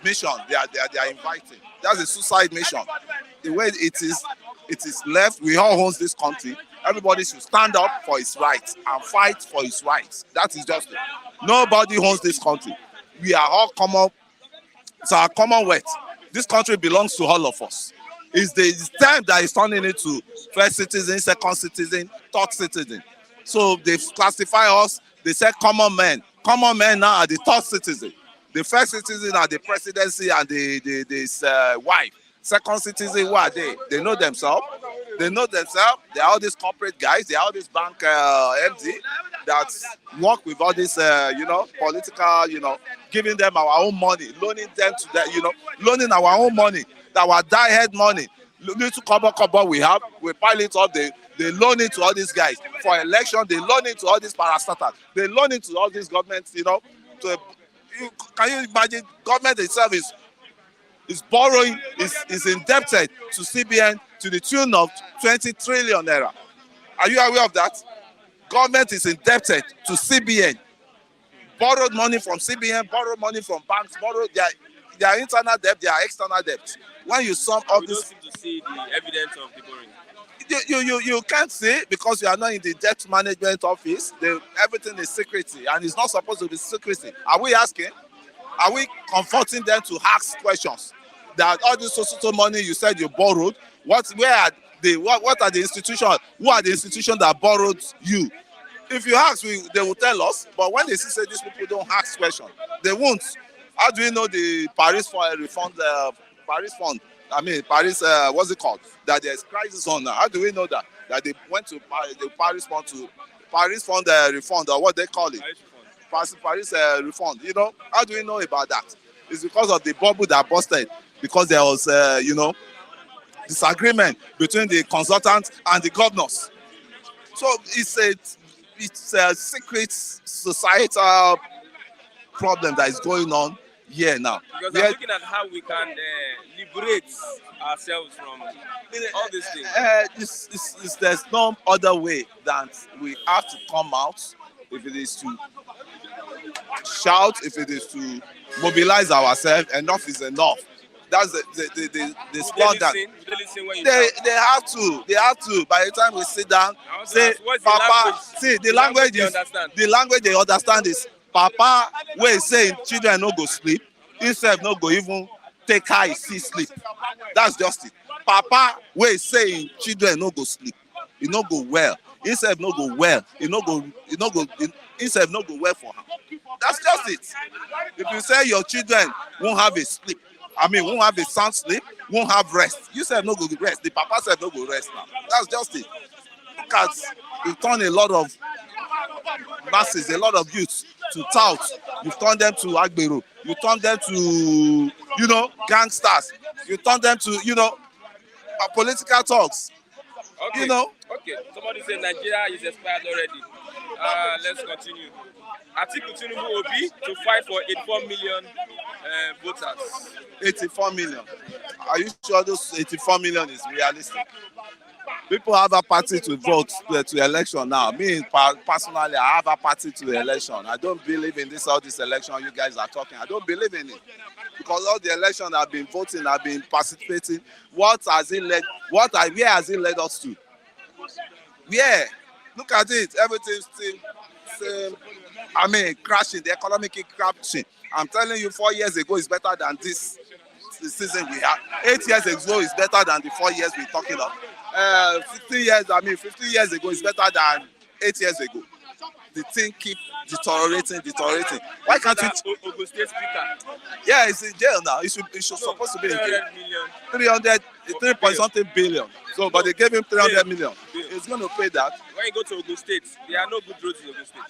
Speaker 6: mission they are inviting. That's the suicide mission. The way it is left, we all own this country. Everybody should stand up for his rights and fight for his rights. That is just it. Nobody owns this country. We are all common. It's our commonwealth. This country belongs to all of us. It's time that is turning into first citizen, second citizen, third citizen. So they classify us. They say common men. Common men now are the third citizen. The first citizen are the presidency and this wife. Second citizen, who are they? They know themselves. They know themselves. They are all these corporate guys. They are all these bank MD that work with all this, political, giving them our own money, loaning them to them, loaning our own money, our die-head money. Little cover we have, we pile it up, they loan it to all these guys. For election, they loan it to all these parastatals. They loan it to all these governments, can you imagine? Government itself is borrowing, is indebted to CBN to the tune of 20 trillion naira. Are you aware of that? Government is indebted to CBN. Borrowed money from CBN, borrowed money from banks, borrowed their internal debt, their external debt. When you sum up this,
Speaker 2: don't seem to see the evidence of the borrowing.
Speaker 6: You can't see because you are not in the debt management office. Everything is secrecy, and it's not supposed to be secrecy. Are we asking? Are we confronting them to ask questions? That all this social money you said you borrowed, what are the institutions? Who are the institutions that borrowed you? If you ask, they will tell us. But when they say these people don't ask questions, they won't. How do we know the Paris Fund I mean, Paris, what's it called? That there's crisis on now. How do we know that? That they went to the Paris Fund refund, or what they call it? Paris refund. You know, how do we know about that? It's because of the bubble that busted, because there was, you know, disagreement between the consultants and the governors. So it's a secret societal problem that is going on here now.
Speaker 2: Because I'm looking at how we can liberate ourselves from all these things.
Speaker 6: There's no other way than we have to come out. If it is to shout, if it is to mobilize ourselves, enough is enough. That's the slogan. They have to. By the time we sit down, say, Papa, see the language they understand is Papa wey say children no go sleep, himself no go even take eye see sleep. That's just it. Papa wey say children no go sleep, he no go well. Himself no go well. Himself no go well for him. That's just it. If you say your children won't have a sleep, won't have a sound sleep, won't have rest. You said no go rest. The papa said no go rest now. That's just it. Look at, you turn a lot of masses, a lot of youths to tout. You turn them to Agbero. You turn them to, you know, gangsters. You turn them to, you know, political talks.
Speaker 2: Okay.
Speaker 6: You know.
Speaker 2: Okay. Somebody said Nigeria is expired already. Let's continue. Atiku Tinubu Obi to fight for 84 million voters.
Speaker 6: 84 million. Are you sure those 84 million is realistic? People have a party to vote to election now. Me personally, I have a party to the election. I don't believe in all this election you guys are talking. I don't believe in it. Because all the elections I've been voting, I've been participating. Where has it led us to? Yeah. Look at it. Everything's still crashing. The economic crashing. I'm telling you, 4 years ago is better than this season we have. 8 years ago is better than the 4 years we're talking of. 15 years ago is better than 8 years ago. The thing keep deteriorating. Why can't you?
Speaker 2: Ogun State Speaker.
Speaker 6: Yeah, he's in jail now. He should supposed to be in jail. 3.something billion. So, but they gave him 300 million. He's going to pay that.
Speaker 2: When you go to Ogun State, there are no good roads in Ogun State.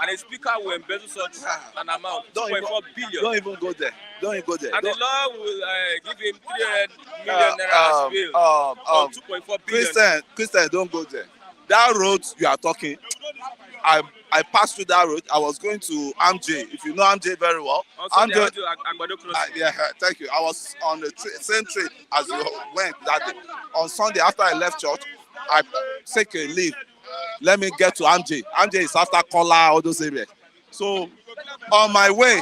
Speaker 2: And a speaker will embezzle such an amount, 2.4 billion.
Speaker 6: Don't even go there.
Speaker 2: And the law will give him 300 million naira as bail on 2.4 billion.
Speaker 6: Christian, don't go there. That road you are talking, I passed through that road. I was going to AMJ. If you know AMJ very well. Yeah, thank you. I was on the same train as you went that day. On Sunday, after I left church, I take a leave. Let me get to AMJ. AMJ is after Kola, all those areas. So, on my way,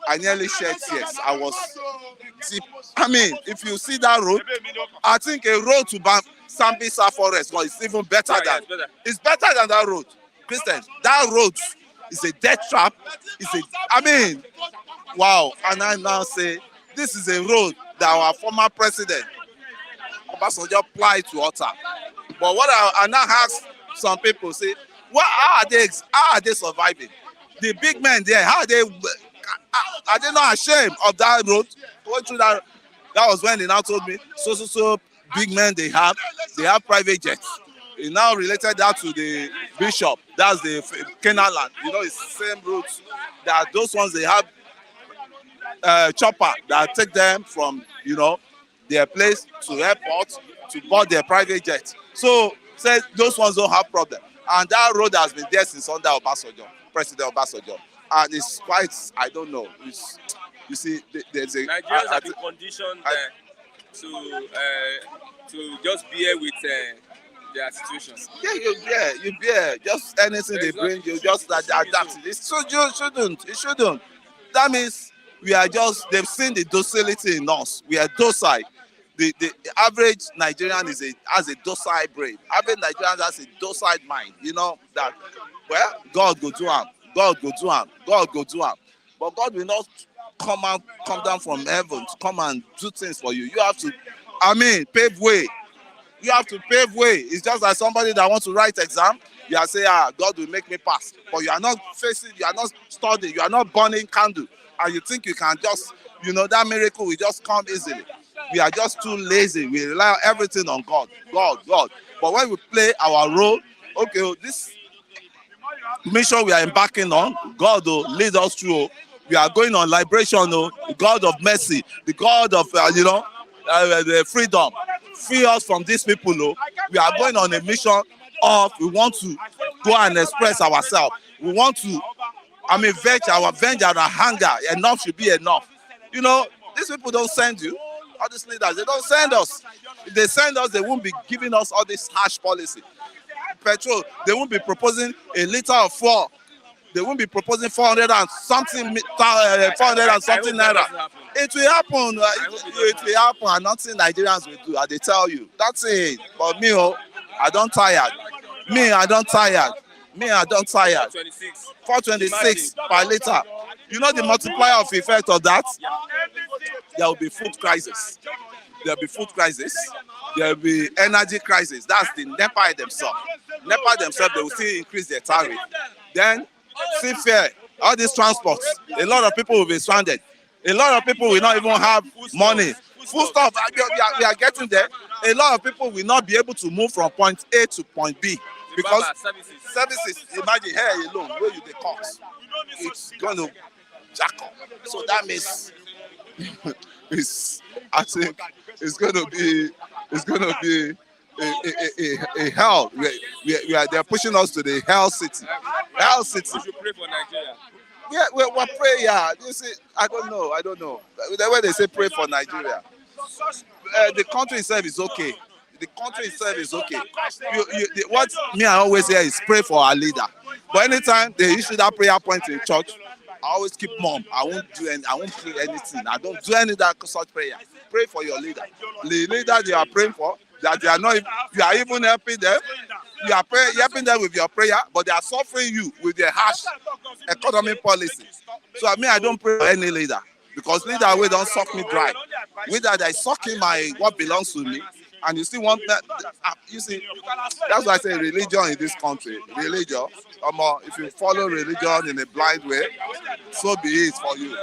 Speaker 6: I nearly shed tears. I was deep. If you see that road, I think a road to Sambisa Forest is even better it's better than that road. Christians, that road is a death trap. Wow. And I now say, this is a road that our former president, Obasanjo, applied to utter. But what I now ask some people, say, how are they surviving? The big men there, are they not ashamed of that road? Going through that was when they now told me, so big men they have private jets. He now related that to the bishop. That's the Canaan land. You know, it's the same routes. That those ones they have chopper that take them from, you know, their place to airport to board their private jet. So say those ones don't have problem. And that road has been there since under Obasanjo, President Obasanjo. And it's quite, I don't know. You see, there's a
Speaker 2: Nigerians have been conditioned to just bear with their situations.
Speaker 6: Yeah, you bear. Just anything they bring, you just adapt. It shouldn't. That means they've seen the docility in us. We are docile. The average Nigerian has a docile brain. Average Nigerian has a docile mind. You know that, well, God go do him. God go do him. But God will not come down from heaven to come and do things for you. You have to, pave way. You have to pave way. It's just like somebody that wants to write exam. You are saying, God will make me pass. But you are not studying, you are not burning candle. And you think you can just, that miracle will just come easily. We are just too lazy. We rely on everything on God. God. But when we play our role, okay, this mission we are embarking on, God will lead us through. We are going on liberation, the God of mercy, the God of the freedom. Free us from these people. We are going on a mission of we want to go and express ourselves. We want to, venge our hunger. Enough should be enough. These people don't send you. All these leaders, they don't send us. If they send us, they won't be giving us all this harsh policy. Petrol, they won't be proposing a liter of fuel. They won't be proposing 400 and something naira. It will happen. It will happen, and nothing Nigerians will do. They tell you. That's it. But me, I don't tired. I don't tired. 426 per liter. You know the multiplier of effect of that? There will be food crisis. There will be food crisis. There will be energy crisis. That's the NEPA themselves. NEPA themselves, they will still increase their tariff. Then, see fare, all these transports, a lot of people will be stranded. A lot of people will not even have money. Food stuff, we are getting there. A lot of people will not be able to move from point A to point B. Because services, imagine hair alone, where you the cost, it's going to jack up. So that means I think it's going to be a hell. They're pushing us to the hell city. Hell city.
Speaker 2: We should pray for Nigeria.
Speaker 6: Yeah, we're praying. Yeah, you see, I don't know. The way they say pray for Nigeria, the country itself is okay. The country itself is okay. What me I always hear is pray for our leader. But anytime they issue that prayer point in church, I always keep mum. I won't pray anything. I don't do any that such prayer. Pray for your leader. The leader they are praying for, that they are not. You are even helping them. You are helping them with your prayer, but they are suffering you with their harsh economic policy. So I don't pray for any leader, because leader will don't suck me dry. With that, they sucking what belongs to me. And you still want that, you see, that's why I say religion in this country. Religion, if you follow religion in a blind way, so be it for you.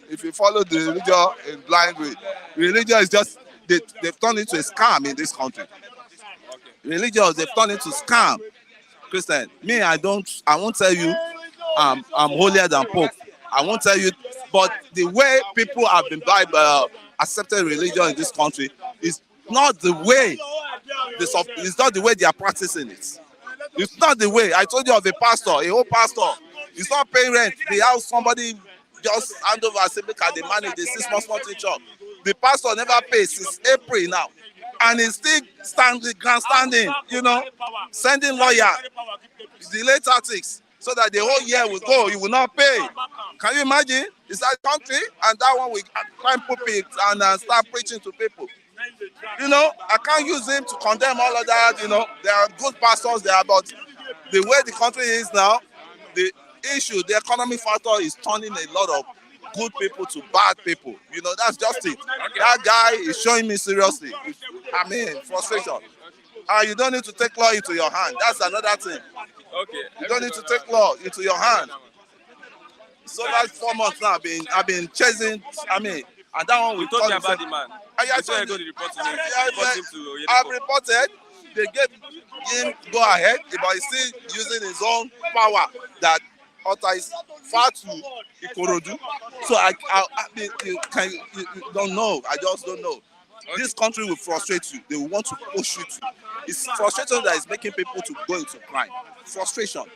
Speaker 6: If you follow the religion in blind way, religion is just, they've turned into a scam in this country. Religion, they've turned into scam. Christian, me, I won't tell you I'm holier than Pope. I won't tell you, but the way people have been accepted religion in this country is not the way it's not the way they are practicing it. It's not the way. I told you of a pastor, a whole pastor. He's not paying rent. They have somebody just hand over and say, look at the money, the 6 months not in job. The pastor never pays since April now. And he's still grandstanding, sending lawyer, delay tactics, so that the whole year will go, he will not pay. Can you imagine? It's that country, and that one will climb pulpit and start preaching to people. I can't use him to condemn all of that. There are good pastors there, but the way the country is now, the economic factor is turning a lot of good people to bad people. That's just it. That guy is showing me seriously. Frustration. You don't need to take law into your hand. That's another thing.
Speaker 2: Okay.
Speaker 6: You don't need to take law into your hand. So last 4 months now, I've been chasing. And that one we
Speaker 2: told me about the man.
Speaker 6: I've reported. They gave him go ahead, but he's still using his own power that is far to Ikorodu. So you don't know. I just don't know. Okay. This country will frustrate you. They will want to push you to. It's frustration that is making people to go into crime. Frustration.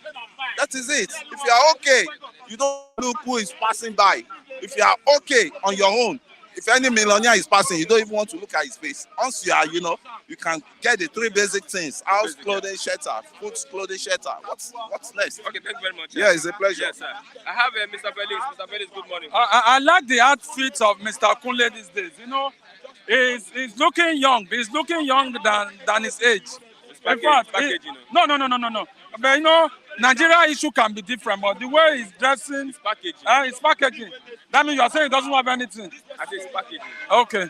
Speaker 6: That is it. If you are okay, you don't look who is passing by. If you are okay on your own, if any millionaire is passing, you don't even want to look at his face. Once you are, you can get the 3 basic things: house, clothing, shelter, food, clothing, shelter. What's next?
Speaker 2: Okay, thank you very much.
Speaker 6: Yeah, it's a pleasure.
Speaker 2: Yes, sir. I have Mr. Felix. Mr. Felix, good morning.
Speaker 3: I like the outfit of Mr. Kunle these days. He's looking young. He's looking younger than his age. In fact, no. But Nigeria issue can be different, but the way he's dressing,
Speaker 2: it's packaging.
Speaker 3: That means you are saying he doesn't have anything.
Speaker 2: I say it's packaging.
Speaker 3: Okay.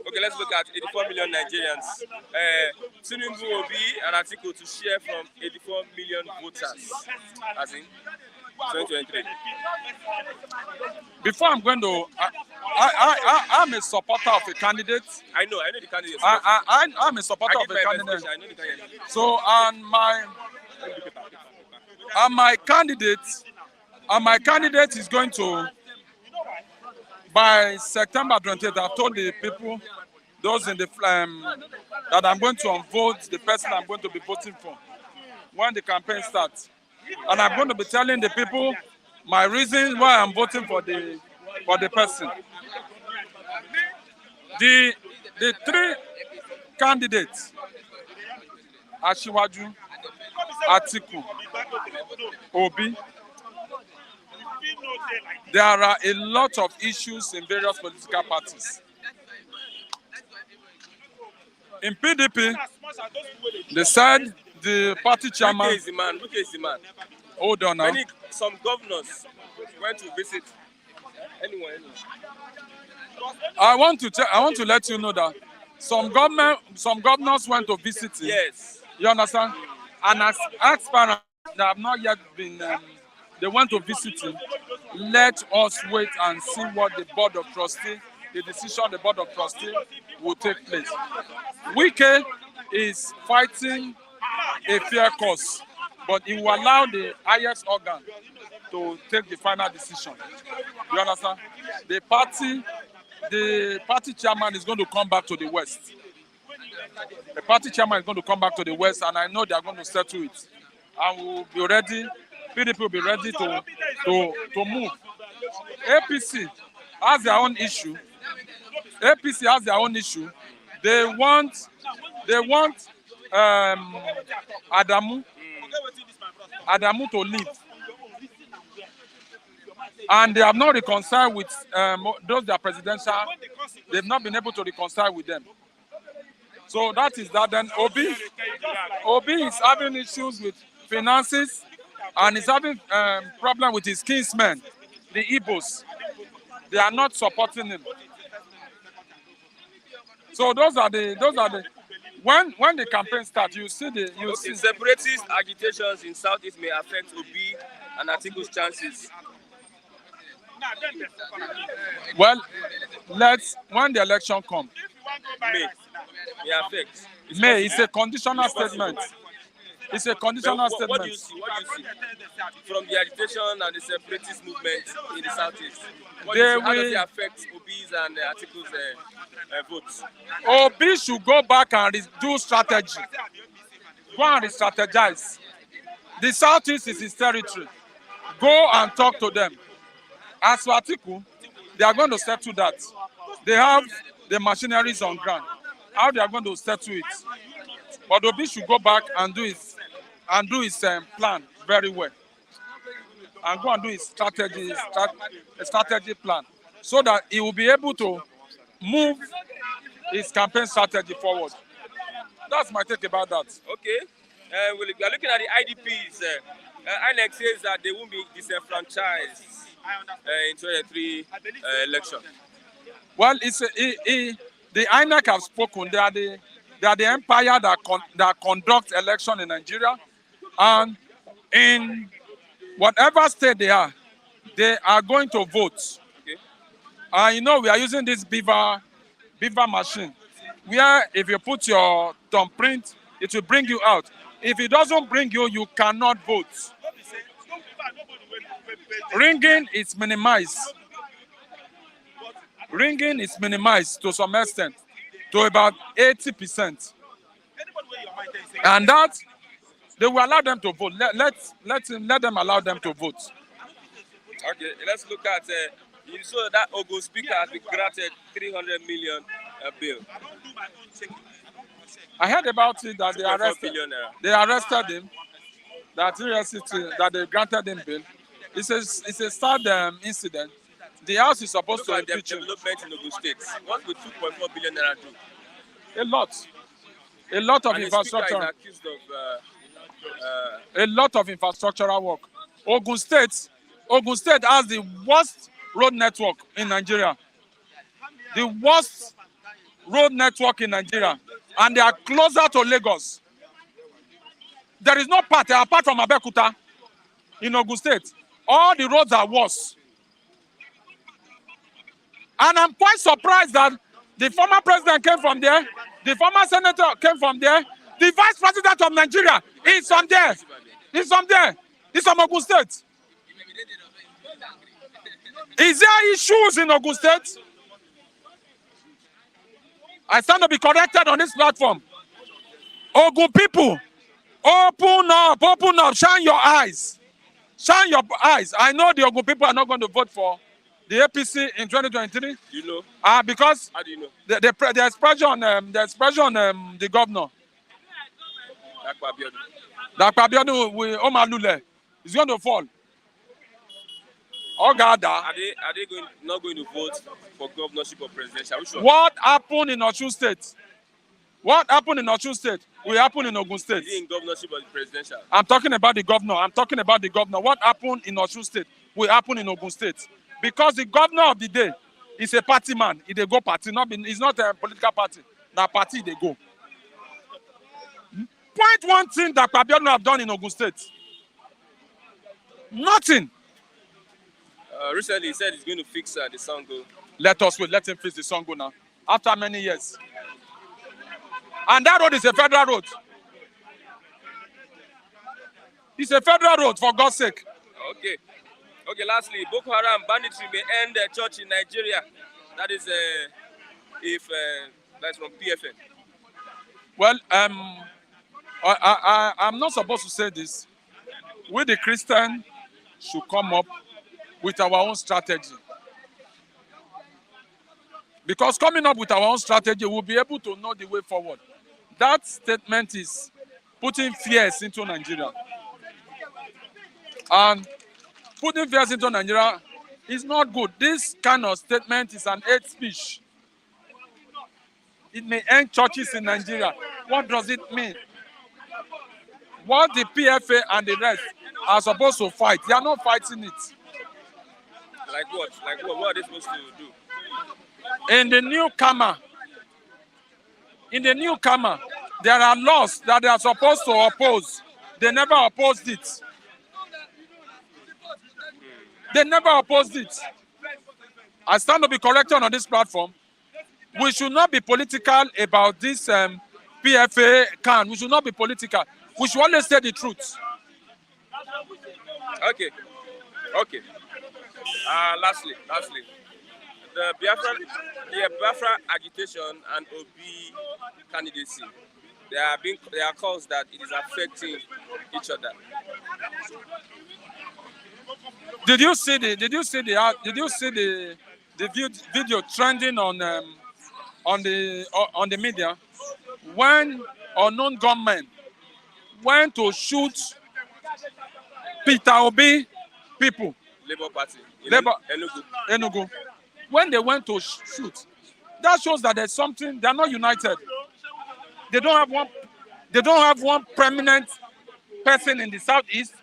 Speaker 2: Okay, let's look at 84 million Nigerians. Tinubu, Obi, and Atiku to share from 84 million voters, as in 2023.
Speaker 7: Before I'm going to, I'm a supporter of a candidate.
Speaker 2: I know the candidate.
Speaker 7: I'm a supporter of a candidate.
Speaker 2: I know the candidate.
Speaker 7: So, and my candidate is going to, by September 20th, I've told the people, those in the that I'm going to vote the person I'm going to be voting for when the campaign starts. And I'm going to be telling the people my reasons why I'm voting for the person. The three candidates, Asiwaju, Atiku, Obi, there are a lot of issues in various political parties. In PDP, they said the party chairman.
Speaker 2: Look is the man.
Speaker 7: Hold on now.
Speaker 2: Some governors went to visit. Anyone.
Speaker 7: I want to let you know that some governors went to visit him.
Speaker 2: Yes.
Speaker 7: You understand? And as parents that have not yet been, they went to visit him. Let us wait and see what the board of trustees, the decision the board of trustees will take place. Wike is fighting a fair cause, but he will allow the highest organ to take the final decision. You understand? The party chairman is going to come back to the West. The party chairman is going to come back to the West, and I know they are going to settle it. And we will be ready. PDP will be ready to move. APC has their own issue. APC has their own issue. They want Adamu to leave. And they have not reconciled with those that are presidential. They've not been able to reconcile with them. So that is that. Then Obi is having issues with finances, and he's having problem with his kinsmen, the Igbos. They are not supporting him. So those are the when the campaign starts, you see
Speaker 2: separatist agitations in Southeast may affect Obi and Atiku's chances.
Speaker 7: Well, when the election comes. May it's a conditional statement. It's a conditional statement.
Speaker 2: What do you see from the agitation and the separatist movement in the Southeast? How does it affect Obi's and Atiku's votes?
Speaker 7: Obi should go back and do strategy. Go and re-strategize. The Southeast is his territory. Go and talk to them. As for Atiku, they are going to settle that. They have the machineries on ground. How they are going to settle it. But Obi should go back and do his plan very well. And go and do his strategy plan, so that he will be able to move his campaign strategy forward. That's my take about that.
Speaker 2: Okay. We are looking at the IDPs. INEC says that they won't be disenfranchised in 2023 election.
Speaker 7: Well, the INEC have spoken. They are the empire that conducts election in Nigeria, and in whatever state they are going to vote.
Speaker 2: Okay.
Speaker 7: And we are using this beaver machine, where if you put your thumbprint, it will bring you out. If it doesn't bring you, you cannot vote. Ringing is minimized. Ringing is minimized to some extent, to about 80%. And that, they will allow them to vote. Let them allow them to vote.
Speaker 2: Okay, let's look at, you saw that Ogun speaker has been granted 300 million bill.
Speaker 7: I heard about it that they arrested him, that they granted him bail. It's a sad incident. The house is supposed to impeach him.
Speaker 2: Development in Ogun State. What would 2.4 billion naira do?
Speaker 7: A lot of
Speaker 2: and
Speaker 7: infrastructure.
Speaker 2: The speaker is accused of
Speaker 7: a lot of infrastructural work. Ogun State has the worst road network in Nigeria. The worst road network in Nigeria, and they are closer to Lagos. There is no part apart from Abeokuta in Ogun State. All the roads are worse. And I'm quite surprised that the former president came from there, the former senator came from there, the vice president of Nigeria is from there. He's from there. He's from Ogun State. Is there issues in Ogun State? I stand to be corrected on this platform. Ogun people, open up, shine your eyes. Shine your eyes. I know the Ogun people are not going to vote for the APC in 2023.
Speaker 2: You know?
Speaker 7: Because
Speaker 2: How do you know?
Speaker 7: there's pressure on the governor. Dakwa Abiodun Omalule is going to fall. Ogada.
Speaker 2: Are they not going to vote for governorship or presidential? Which one?
Speaker 7: What happened in Osun State? What happened in Osun State will happen in Ogun State.
Speaker 2: Is it in governorship or the presidential?
Speaker 7: I'm talking about the governor. What happened in Osun State will happen in Ogun State. Because the governor of the day is a party man. He dey go party. It's not a political party. That party they go. Point one thing that Abiodun have done in Ogun State. Nothing.
Speaker 2: Recently, he said he's going to fix the Sango.
Speaker 7: Let us wait. Let him fix the Sango now. After many years. And that road is a federal road. It's a federal road, for God's sake.
Speaker 2: Okay. Okay, lastly, Boko Haram banditry may end the church in Nigeria. That is that's from PFN.
Speaker 7: Well, I'm not supposed to say this. We, the Christian, should come up with our own strategy. Because coming up with our own strategy, we'll be able to know the way forward. That statement is putting fears into Nigeria. And putting fears into Nigeria is not good. This kind of statement is an hate speech. It may end churches in Nigeria. What does it mean? What the PFA and the rest are supposed to fight, they are not fighting it.
Speaker 2: Like what? Like what? What are they supposed to do?
Speaker 7: In the newcomer, there are laws that they are supposed to oppose. They never opposed it. They never opposed it. I stand to be corrected on this platform. We should not be political about this PFA can. We should not be political. We should always say the truth.
Speaker 2: Okay. Okay. Lastly, the Biafra agitation and Obi candidacy. There are calls that it is affecting each other.
Speaker 7: Did you see the video trending on the media when unknown gunmen went to shoot Peter Obi people?
Speaker 2: Labour Party.
Speaker 7: Enugu. When they went to shoot, that shows that there's something. They are not united. They don't have one prominent person in the southeast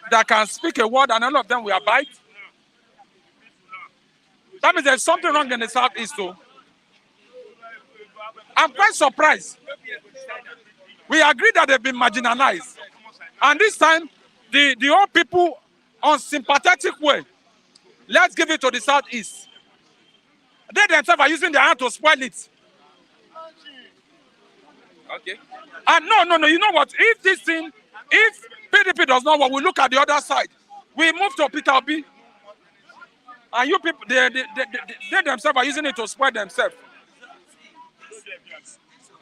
Speaker 7: that can speak a word, and all of them will abide. That means there's something wrong in the southeast too. I'm quite surprised. We agree that they've been marginalized, and this time the old people on sympathetic way. Let's give it to the southeast. They themselves are using their hand to spoil it.
Speaker 2: Okay.
Speaker 7: And no. You know what? If PDP does not work, we look at the other side. We move to Peter Obi. And you people, they themselves are using it to spoil themselves.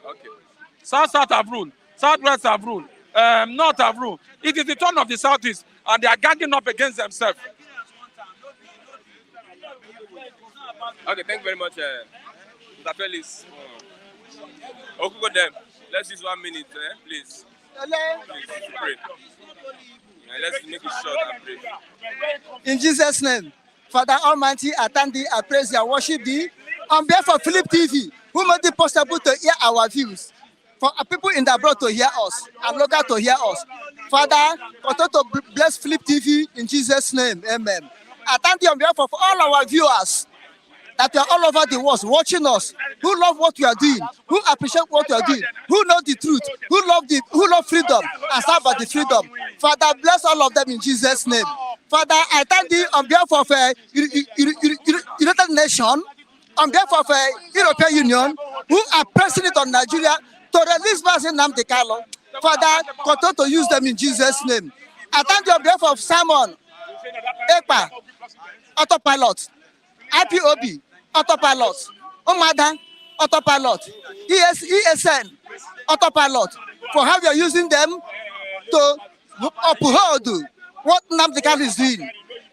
Speaker 2: Okay.
Speaker 7: South have ruled. Southwest have ruled. North have ruled. It is the turn of the southeast, and they are ganging up against themselves.
Speaker 2: Okay, thank you very much, Mr. Felix. Okugo them. Let's use 1 minute, please. Please, to pray. Let's make it short and pray.
Speaker 8: In Jesus' name, Father Almighty, I thank thee, I praise thee, I worship thee. On behalf of Philip TV, who made it possible to hear our views, for people in the abroad to hear us, and local to hear us. Father, continue to bless Philip TV in Jesus' name. Amen. I thank thee on behalf of all our viewers that are all over the world watching us, who love what we are doing, who appreciate what we are doing, who know the truth, who love freedom and serve by the freedom. Father, bless all of them in Jesus' name. Father, I thank thee on behalf of United Nations, on behalf of European Union, who are pressing it on Nigeria to release President Nnamdi Kanu. Father, continue to use them in Jesus' name. I thank you on behalf of Simon, EPA, Autopilot, IPOB, Autopilot, Umada, Autopilot, ESN, Autopilot, for how you are using them to uphold what Nnamdi Kanu is doing.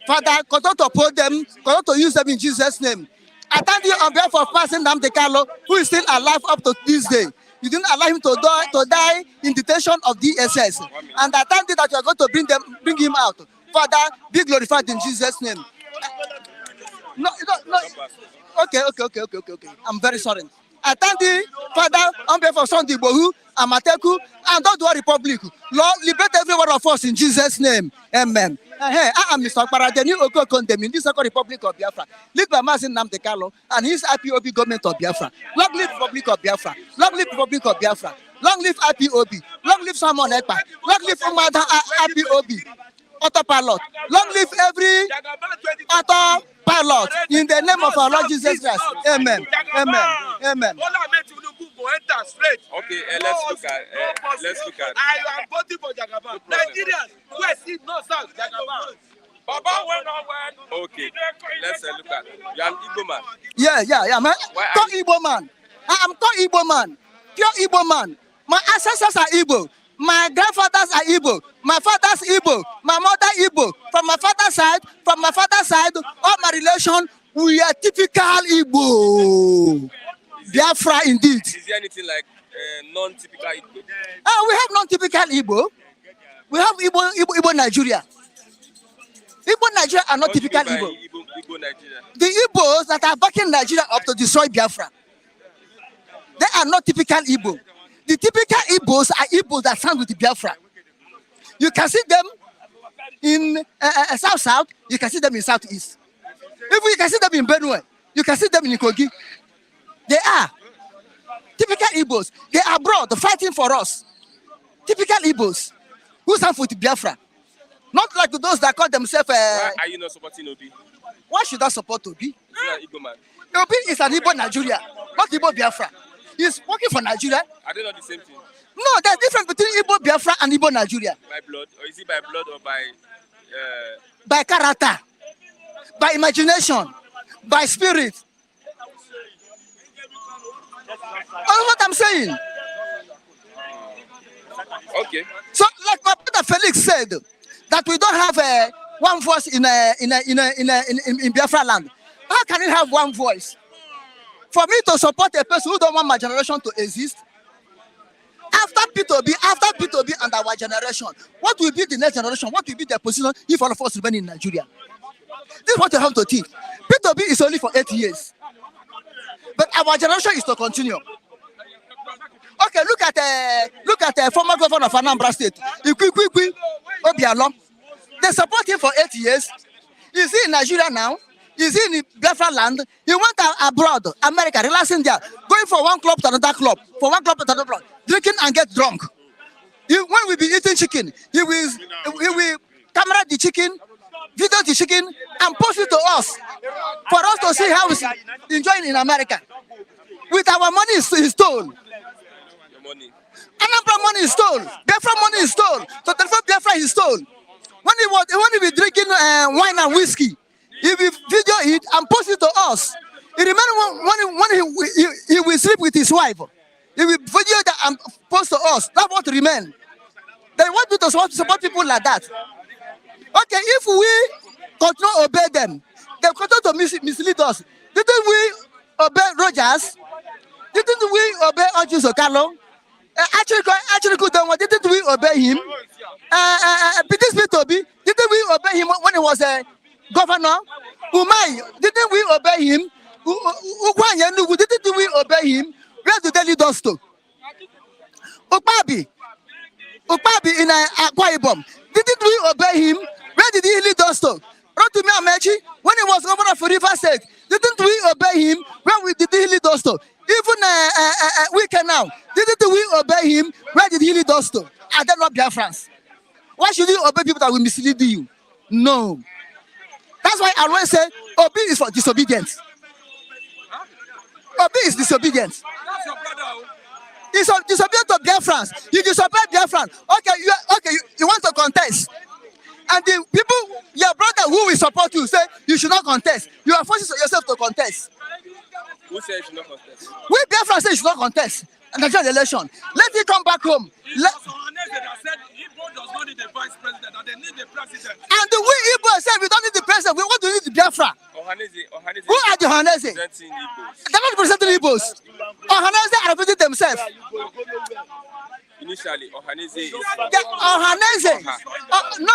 Speaker 8: Father, continue to uphold them, continue to use them in Jesus' name. I thank you on behalf of President Nnamdi Kanu, who is still alive up to this day. You didn't allow him to die in detention of DSS. And I thank you that you are going to bring him out. Father, be glorified in Jesus' name. No. Okay. I'm very sorry. I thank you, Father, on behalf of Sunday Bohu, Amateku, and Dodua Republic. Lord, liberate every one of us in Jesus' name. Amen. Hey, I am Mr. Paradeni Oko Kondem in this Second Republic of Biafra. Lead by Masin Nnamdi Kanu and his IPOB government of Biafra. Long live Republic of Biafra. Long live Republic of Biafra. Long live IPOB. Long live Simon Ekpa. Long live Umada IPOB. Autopilot. Long live every autopilot in the name of our Lord Jesus Christ. Amen. Amen.
Speaker 2: Okay, let's look at.
Speaker 1: I am voting for Jagaban. Nigerians, West, East, North, South, Jagaban.
Speaker 2: Okay, let's look at. You are an Igbo man.
Speaker 8: Yeah, man. Talk Igbo man. I am talk Igbo man. Pure Igbo man. My ancestors are Igbo. My grandfathers are Igbo. My father's Igbo. My mother Igbo. From my father's side, all my relation, we are typical Igbo. Biafra indeed.
Speaker 2: Is there anything like non-typical Igbo?
Speaker 8: We have non-typical Igbo. We have Igbo Nigeria. Igbo Nigeria are not typical Igbo.
Speaker 2: Igbo Nigeria.
Speaker 8: The Igbos that are backing Nigeria up to destroy Biafra, they are not typical Igbo. The typical Igbos are Igbos that stand with the Biafra. You can see them in South, you can see them in Southeast. If you can see them in Benue, you can see them in Kogi. They are typical Igbos. They are abroad fighting for us. Typical Igbos who stand with Biafra. Not like those that call themselves.
Speaker 2: Why are you not supporting Obi?
Speaker 8: Why should I support Obi?
Speaker 2: You are Igbo man.
Speaker 8: Obi is an Igbo Nigeria, not Igbo Biafra. He's working for Nigeria.
Speaker 2: Are they not the same thing?
Speaker 8: No, there's difference between Igbo Biafra and Igbo Nigeria.
Speaker 2: By blood, or is it by blood or by?
Speaker 8: By character, by imagination, by spirit. That's what I'm saying.
Speaker 2: Okay.
Speaker 8: So, like my brother Felix said, that we don't have one voice in Biafra land. How can we have one voice? For me to support a person who don't want my generation to exist, after P2B and our generation, what will be the next generation? What will be their position if all of us remain in Nigeria? This is what you have to think. P2B is only for 8 years. But our generation is to continue. Okay, look at the former governor of Anambra State, Ikwi Obialom. They support him for 8 years. Is he in Nigeria now? Is he in Biafra land? He went abroad, America, relaxing there, going from one club to another club, from one club to another club, drinking and get drunk. When we be eating chicken, he will camera the chicken, video the chicken, and post it to us for us to see how he's enjoying in America. With our money he stole.
Speaker 2: Your money.
Speaker 8: Anambra money is stole. Biafra money is stole. So therefore Biafra he stole. When he be drinking wine and whiskey, he will video it and post it to us. He remember when he will sleep with his wife. He will video that and post to us. That's what remain. They want to support people like that. Okay, if we continue to obey them, they continue to mislead us. Didn't we obey Rogers? Didn't we obey Ojus Okalo? Actually, didn't we obey him? Peter Spitobi, didn't we obey him when he was a governor? Umay, didn't we obey him? Didn't we obey him? Where did they lead us to? Ukpabi in Akwa Ibom, didn't we obey him? Where did he lead us to? Rotimi Amechi, when he was governor for River State, Didn't we obey him when we did he lead us to? Even weekend now, didn't we obey him? Where did he lead us to? Are they not Biafrans? Why should you obey people that will mislead you? No. That's why I always say Obi is for disobedience. Obi is disobedient.
Speaker 7: That's your brother.
Speaker 8: He's disobedient to Biafrans. You disobey Biafrans. Okay, you want to contest. And the people, your brother who will support you, say you should not contest. You are forcing yourself to contest.
Speaker 2: Who said you should not contest?
Speaker 8: We Biafrans say you should not contest. And the election. Let it come back home.
Speaker 7: Igbo does not need a vice president, and they need a president.
Speaker 8: And we Igbo say we don't need the president. We want to need the Biafra. Who are the Ohanese? They're not representing Igbos. Ohanese are representing themselves.
Speaker 2: Initially, Ohanese is...
Speaker 8: Ohanese. No.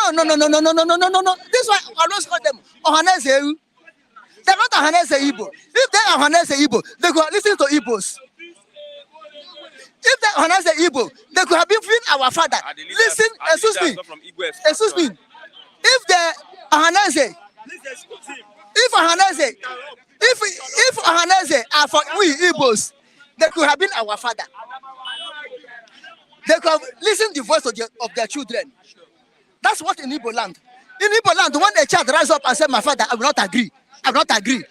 Speaker 8: This is why I always call them Ohanese. They're not Ohanese Igbo. If they're Ohanese Igbo, they could listen to Igbos. If they're Ohanese Igbo, they could have been our father. Listen, excuse me. If they're Ohanese, if Ohanese are for we Igbos, they could have been our father. They could have listened to the voice of their children. That's what in Igbo land. In Igbo land, when a child rise up and say, my father, I will not agree. I will not agree.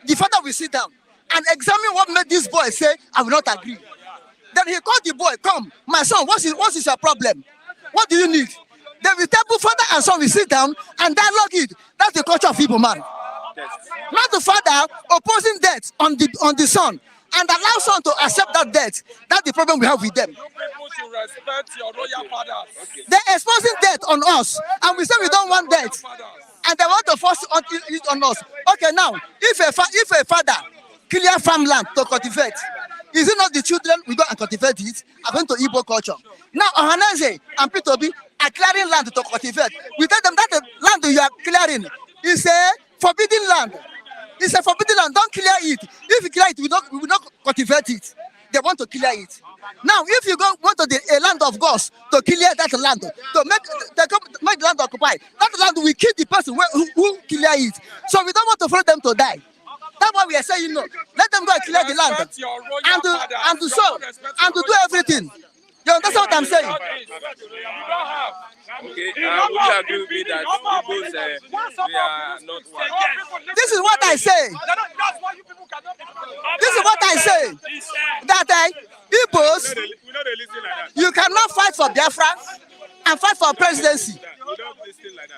Speaker 8: The father will sit down and examine what made this boy say, I will not agree. Then he called the boy, come, my son, what is your problem? What do you need? Then the table father and son will sit down and dialogue it. That's the culture of Igbo man. Not the father opposing death on the son and allow son to accept that death. That's the problem we have with them.
Speaker 7: People should respect your royal fathers.
Speaker 8: They're exposing death on us, and we say we don't want death, and they want to force it on us. Okay, now, if a father clear farmland to cultivate, is it not the children we go and cultivate it according to Igbo culture? Now, Ohanese and P2B are clearing land to cultivate. We tell them that the land you are clearing is a forbidden land. It's a forbidden land. Don't clear it. If you clear it, we will not cultivate it. They want to clear it. Now, if you want to a land of gods to clear that land, to make the land occupied, that land will kill the person who clear it. So we don't want to follow them to die. That's why we are saying no. Let them go and clear the land and to do everything. You understand what I'm saying?
Speaker 2: Okay, would you agree with me that Igbos, they are not white?
Speaker 8: This is what I say. This is what I say. That Igbos, you cannot fight for Biafra and fight for presidency.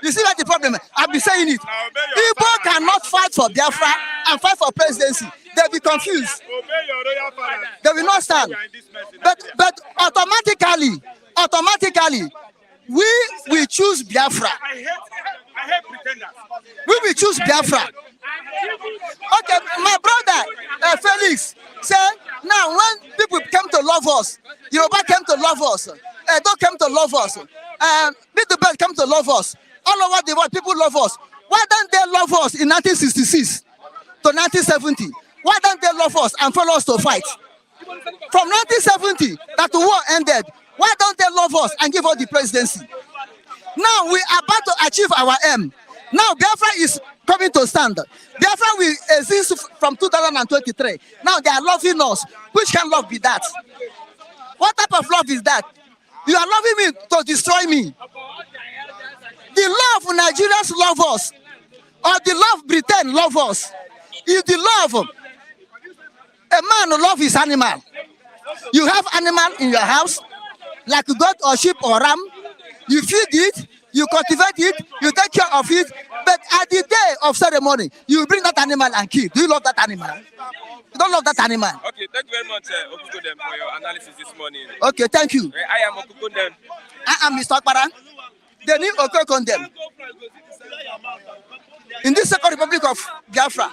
Speaker 8: You see what the problem is? I've been saying it. Igbo cannot fight for Biafra and fight for presidency. They'll be confused. They will not stand. But automatically, we will choose Biafra.
Speaker 1: I hate pretenders.
Speaker 8: We will choose Biafra. Okay, my brother Felix said, now when people came to love us, Yoruba came to love us, Edo came to love us, Little Belt came to love us, all over the world people love us. Why don't they love us in 1966 to 1970? Why don't they love us and follow us to fight? From 1970 that the war ended, why don't they love us and give us the presidency? Now we are about to achieve our aim. Now Biafra is coming to stand. Biafra will exist from 2023. Now they are loving us. Which kind of love be that? What type of love is that? You are loving me to destroy me. The love Nigerians love us, or the love Britain love us, is the love a man who loves his animal. You have animal in your house, like a goat or sheep or ram. You feed it, you cultivate it, you take care of it, but at the day of ceremony, you bring that animal and kill. Do you love that animal? You don't love that animal.
Speaker 2: Okay, thank you very much, Okukundem, for your analysis this morning.
Speaker 8: Okay, thank you.
Speaker 2: I am Okukundem.
Speaker 8: I am Mr. Akbara. They need Okukundem. In this Second Republic of Biafra,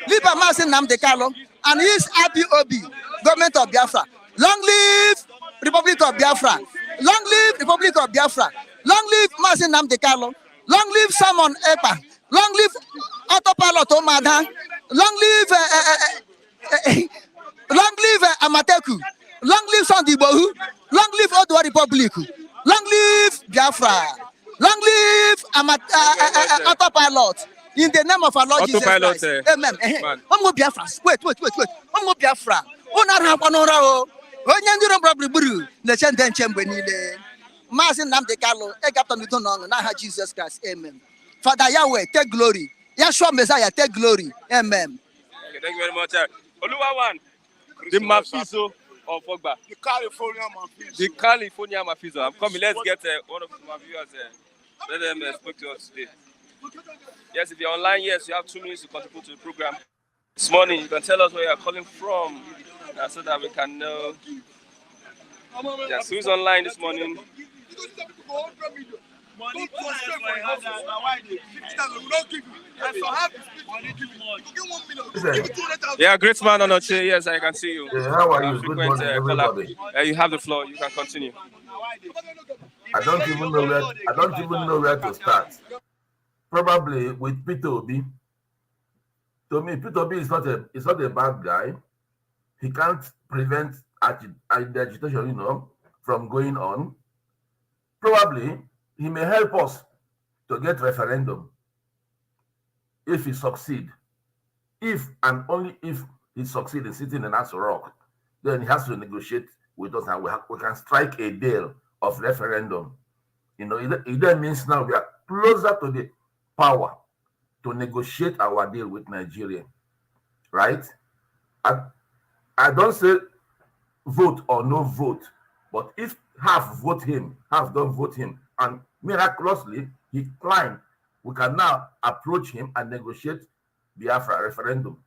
Speaker 8: Liba Masin Nnamdi Kanu and his IPOB, government of Biafra. Long live Republic of Biafra. Long live Republic of Biafra. Long live Masin Nnamdi Kanu. Long live Simon Ekpa. Long live Autopilot Omada. Long live Amateku. Long live Sunday Bohu. Long live Odua Republic. Long live Biafra. Long live Autopilot. In the name of our Lord Jesus
Speaker 2: Autopilot,
Speaker 8: Christ. Amen.
Speaker 2: man.
Speaker 8: Biafra. Wait. Biafra. Onara Wanora. Onyandu Braburu. The Chendan Chembenile. Masin Namde Carlo. Egapton Utonon. Naha Jesus Christ. Amen. Father Yahweh, take glory. Yeshua Messiah, take glory. Amen.
Speaker 2: Okay, thank you very much. Oluwawan, the Mafizo of Ogba.
Speaker 1: The California Mafizo.
Speaker 2: The California Mafizo. I'm coming. Let's get one of my viewers. Let them speak to us today. Yes, if you're online, yes, you have 2 minutes to contribute to the program. This morning, you can tell us where you're calling from so that we can know. Yes, who's online this morning? Yeah, great man on our chair. Yes, I can see you.
Speaker 9: Yeah, how are you? Good
Speaker 2: Frequent
Speaker 9: morning, everybody.
Speaker 2: you have the floor. You can continue.
Speaker 9: I don't even know where to start. Probably with Peter Obi. To me, Peter Obi is not a bad guy. He can't prevent the agitation, from going on. Probably he may help us to get referendum if he succeed. If and only if he succeeds in sitting in ASUU Rock, then he has to negotiate with us and we can strike a deal of referendum. It then means now we are closer to the power to negotiate our deal with Nigeria, right? I don't say vote or no vote, but if half vote him, half don't vote him, and miraculously he climbed, we can now approach him and negotiate Biafra referendum.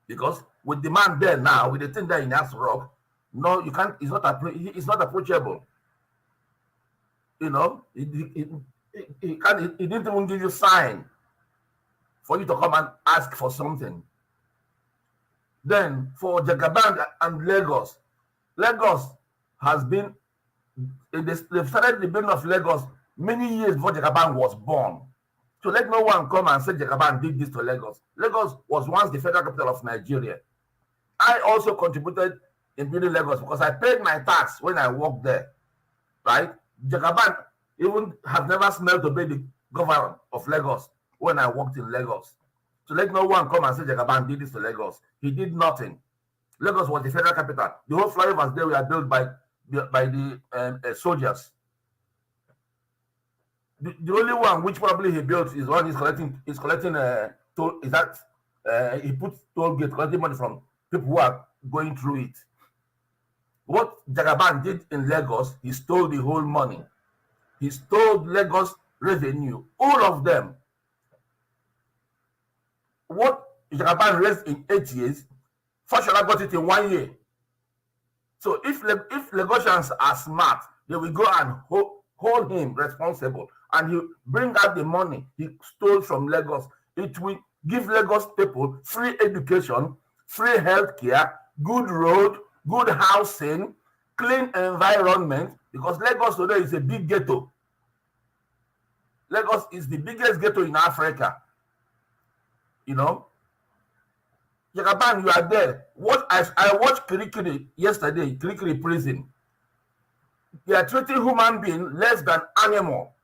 Speaker 9: Because with the man there now, with the thing there in ASUU Rock, no, you can't. It's not approachable. He didn't even give you sign for you to come and ask for something. Then for Jagaban and Lagos has been. They've started the building of Lagos many years before Jagaban was born. So let no one come and say Jagaban did this to Lagos. Lagos was once the federal capital of Nigeria. I also contributed in building Lagos because I paid my tax when I worked there, right? Jagaban even has never smelled to be the governor of Lagos when I worked in Lagos. So let no one come and say Jagaban did this to Lagos. He did nothing. Lagos was the federal capital. The whole flyovers there were built by the soldiers. The only one which probably he built is one he's collecting toll. Is that he put toll gate collecting money from people who are going through it. What Jagaban did in Lagos, he stole the whole money. He stole Lagos revenue, all of them. What Jagaban raised in 8 years, Fashola got it in 1 year. So if Lagosians are smart, they will go and hold him responsible, and he bring out the money he stole from Lagos. It will give Lagos people free education, free healthcare, good road, good housing, clean environment, because Lagos today is a big ghetto. Lagos is the biggest ghetto in Africa. Jagaban, you are there. I watched Kirikiri yesterday, Kirikiri prison. They are treating human beings less than animal.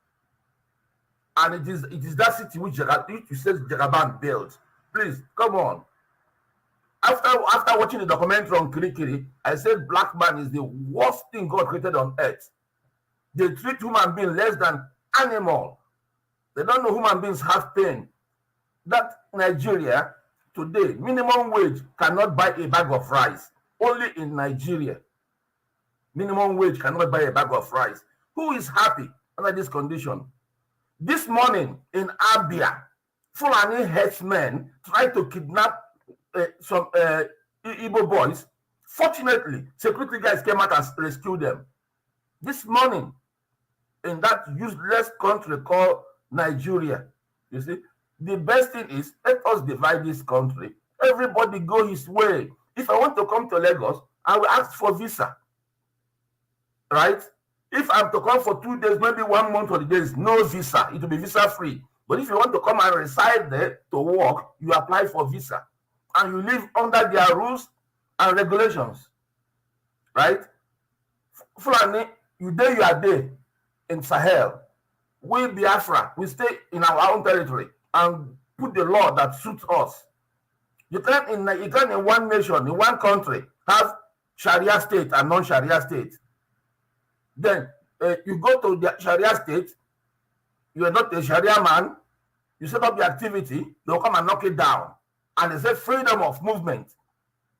Speaker 9: And it is that city which Jagaban built. Please, come on. After watching the documentary on Kirikiri, I said black man is the worst thing God created on earth. They treat human beings less than animal. They don't know human beings have pain. That Nigeria today, minimum wage cannot buy a bag of rice. Only in Nigeria. Minimum wage cannot buy a bag of rice. Who is happy under this condition? This morning in Abia, Fulani herdsmen tried to kidnap some Igbo boys. Fortunately, security guys came out and rescued them. This morning, in that useless country called Nigeria, you see, the best thing is let us divide this country. Everybody go his way. If I want to come to Lagos, I will ask for visa. Right? If I'm to come for 2 days, maybe 1 month holidays, no visa. It will be visa free. But if you want to come and reside there to work, you apply for visa. And you live under their rules and regulations. Right? Fulani, you are there in Sahel. We Biafra, we stay in our own territory. and put the law that suits us. You can't in one nation, in one country, have Sharia state and non-Sharia state. Then you go to the Sharia state, you are not a Sharia man, you set up the activity, they'll come and knock it down. And they say freedom of movement,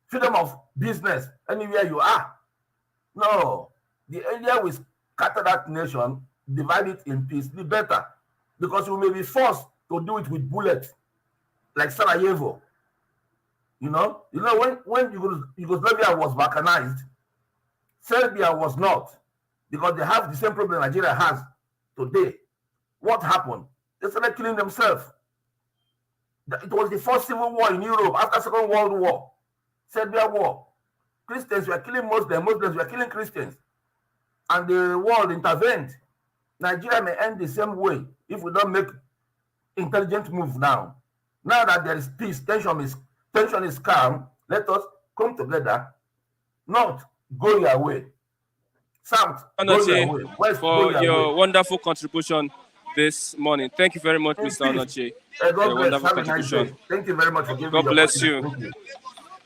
Speaker 9: freedom of business, anywhere you are. No, the earlier we scatter that nation, divide it in peace, the better. Because we may be forced to do it with bullets, like Sarajevo. You know when Yugoslavia was balkanized, Serbia was not, because they have the same problem Nigeria has today. What happened? They started killing themselves. It was the first civil war in Europe after Second World War, Serbia War. Christians were killing Muslims, Muslims were killing Christians, and the world intervened. Nigeria may end the same way if we don't make intelligent move now. Now that there is peace, tension is calm, let us come together, not go your way. South, go your way. West,
Speaker 2: for
Speaker 9: go
Speaker 2: your
Speaker 9: way.
Speaker 2: wonderful contribution this morning. Thank you very much, Mr. Onoche.
Speaker 9: God bless. Have a nice day. Thank you very much for giving me
Speaker 2: God bless you.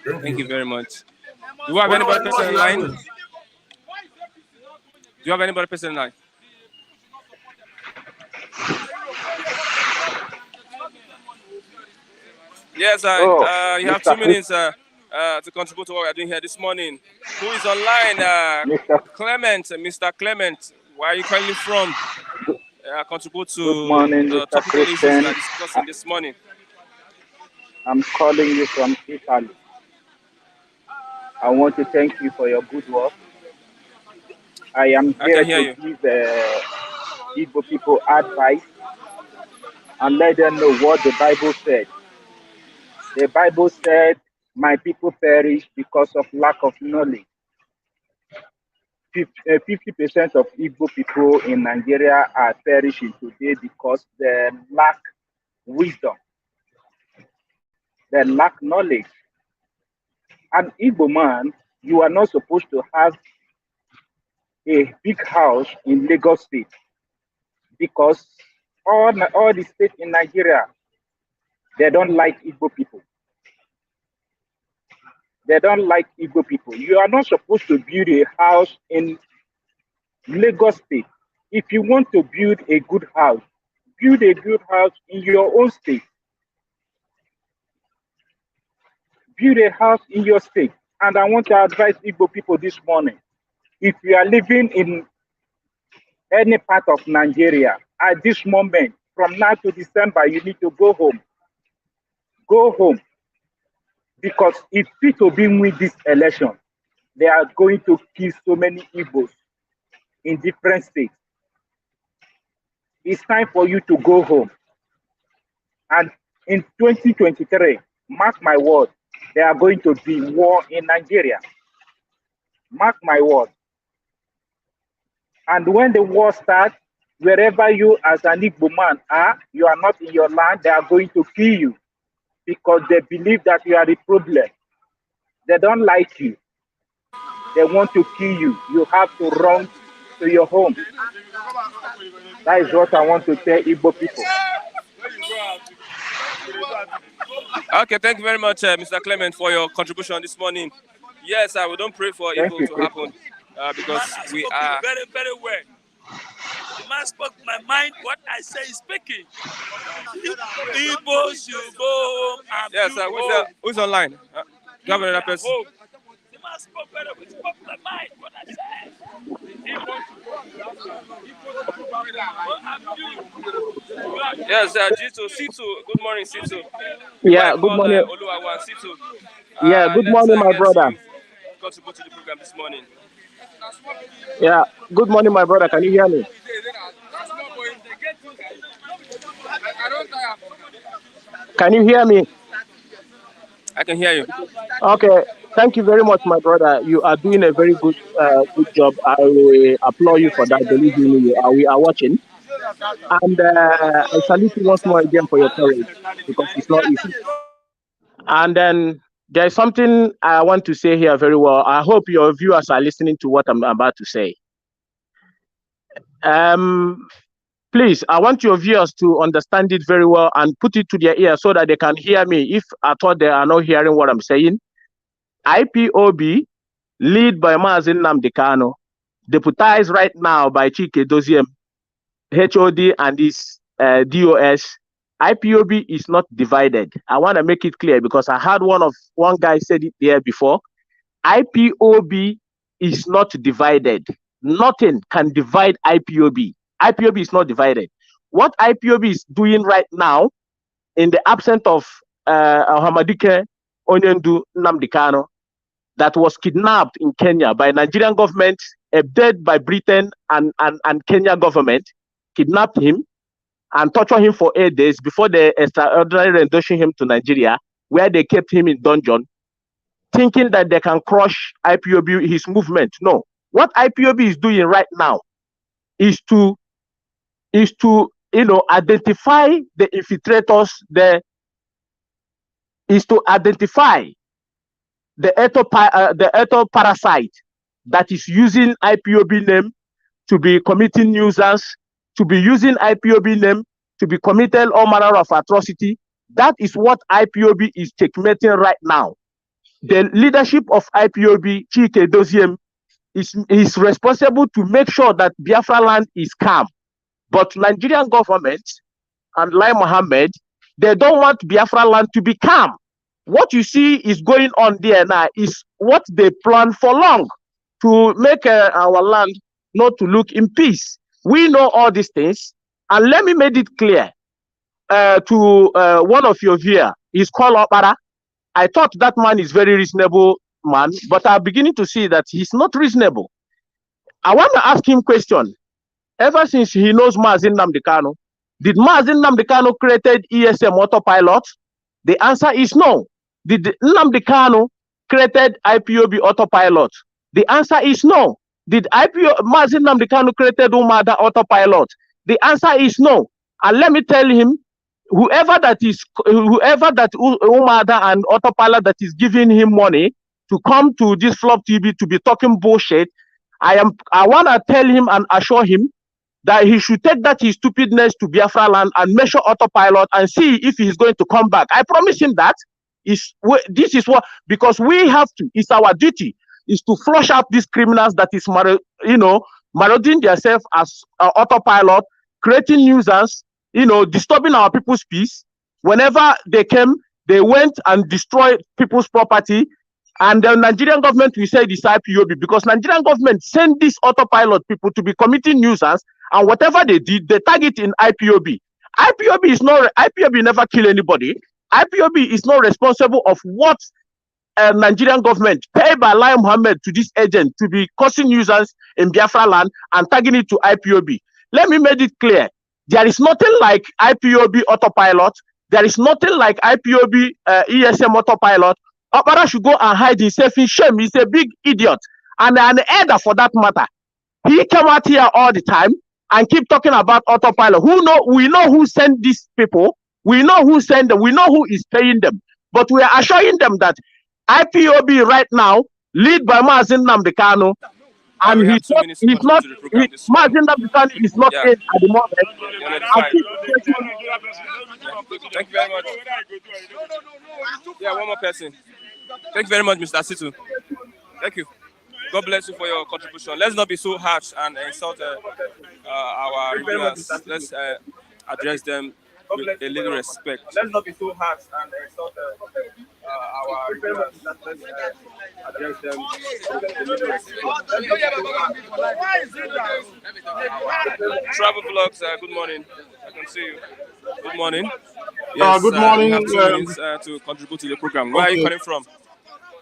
Speaker 9: Thank you
Speaker 2: very much. Do you have anybody person in line? Do you have anybody person in line? Yes, you have 2 minutes to contribute to what we are doing here this morning. Who is online? Clement, Mr. Clement. Where are you calling from? Contribute to the topical issues we are discussing this morning.
Speaker 10: I'm calling you from Italy. I want to thank you for your good work. I am here to give Igbo people advice and let them know what the Bible said. The Bible said, my people perish because of lack of knowledge. 50% of Igbo people in Nigeria are perishing today because they lack wisdom. They lack knowledge. An Igbo man, you are not supposed to have a big house in Lagos State because all the states in Nigeria, they don't like Igbo people. They don't like Igbo people. You are not supposed to build a house in Lagos State. If you want to build a good house in your own state. Build a house in your state. And I want to advise Igbo people this morning. If you are living in any part of Nigeria, at this moment, from now to December, you need to go home. Go home. Because if Peter Obi win this election, they are going to kill so many Igbos in different states. It's time for you to go home. And in 2023, mark my word, there are going to be war in Nigeria. Mark my word. And when the war starts, wherever you as an Igbo man are, you are not in your land, they are going to kill you because they believe that you are the problem. They don't like you. They want to kill you. You have to run to your home. That is what I want to tell Igbo people.
Speaker 2: Okay, thank you very much, Mr. Clement, for your contribution this morning. Yes, we don't pray for evil to happen because we are...
Speaker 3: Very, very well. The man spoke my mind, what I say is speaking. People should go home and
Speaker 2: yes, who's online? Do you have another person?
Speaker 3: The man spoke very well. He spoke my mind, what I said.
Speaker 2: Yes, G2, C2. Good morning, C2.
Speaker 10: Yeah, good morning.
Speaker 2: C2.
Speaker 10: Yeah, good morning, my brother.
Speaker 2: Contribute to the program this morning.
Speaker 10: Yeah, good morning, my brother. Can you hear me? Can you hear me?
Speaker 2: I can hear you.
Speaker 10: Okay, thank you very much, my brother. You are doing a very good job. I will applaud you for that. Believe me, we are watching. And I salute you once more again for your courage because it's not easy. And then there's something I want to say here very well. I hope your viewers are listening to what I'm about to say.
Speaker 11: Please, I want your viewers to understand it very well and put it to their ear so that they can hear me if I thought they are not hearing what I'm saying. IPOB, led by Mazin Namdekano, deputized right now by Chike Doziem, HOD and his DOS. IPOB is not divided. I want to make it clear because I heard one guy said it there before. IPOB is not divided. Nothing can divide IPOB. IPOB is not divided. What IPOB is doing right now, in the absence of Hamadike Onyendu Namdekano, that was kidnapped in Kenya by Nigerian government, abducted by Britain and Kenya government, kidnapped him and tortured him for 8 days before they extraordinarily rendition him to Nigeria, where they kept him in dungeon, thinking that they can crush IPOB, his movement. No. What IPOB is doing right now is to identify the infiltrators, identify the etho parasite that is using IPOB name to be committing nuisance, to be using IPOB name to be committed all manner of atrocity. That is what IPOB is checkmating right now. The leadership of IPOB, Chike Doziem, is responsible to make sure that Biafra land is calm. But Nigerian government and Lai Mohammed, they don't want Biafra land to be calm. What you see is going on there now is what they plan for long, to make our land not to look in peace. We know all these things. And let me make it clear to one of your viewers. He's called Opara. I thought that man is very reasonable man, but I'm beginning to see that he's not reasonable. I want to ask him a question. Ever since he knows Mazin Namdekano, did Mazin Namdekano created ESM autopilot? The answer is no. Did Namdekano created IPOB autopilot? The answer is no. Did Mazin Namdekano created Umada autopilot? The answer is no. And let me tell him, whoever that Umada and autopilot that is giving him money to come to this Flop TV to be talking bullshit, I want to tell him and assure him that he should take that his stupidness to Biafra land and measure autopilot and see if he's going to come back. I promise him that. This is what, because we have to, it's our duty, is to flush out these criminals that is, marauding themselves as autopilot, creating nuisance, disturbing our people's peace. Whenever they came, they went and destroyed people's property. And the Nigerian government, we say this IPOB, because Nigerian government sent these autopilot people to be committing nuisance, and whatever they did, they target in IPOB. IPOB never kill anybody. IPOB is not responsible of what Nigerian government paid by Lai Mohammed to this agent to be causing nuisance in Biafra land and tagging it to IPOB. Let me make it clear. There is nothing like IPOB autopilot. There is nothing like IPOB ESM autopilot. Opara should go and hide himself in shame. He's a big idiot. And an elder for that matter. He came out here all the time and keep talking about autopilot. We know who sent these people. We know who sent them. We know who is paying them. But we are assuring them that IPOB right now, led by Mazin Namdekano, and Mazin Namdekano is not in at the moment.
Speaker 2: Thank you very much. Yeah, one more person. Thank you very much, Mr. Situ. Thank you. God bless you for your contribution. Let's not be so harsh and insult our reviewers. Let's address them with a little respect. Let's not be so harsh and insult our reviewers. Let's address them with a little respect. Travel vlogs, good morning. I can see you. Good morning. Yes,
Speaker 12: good morning.
Speaker 2: You have 2 minutes to contribute to the program. Where are you calling from?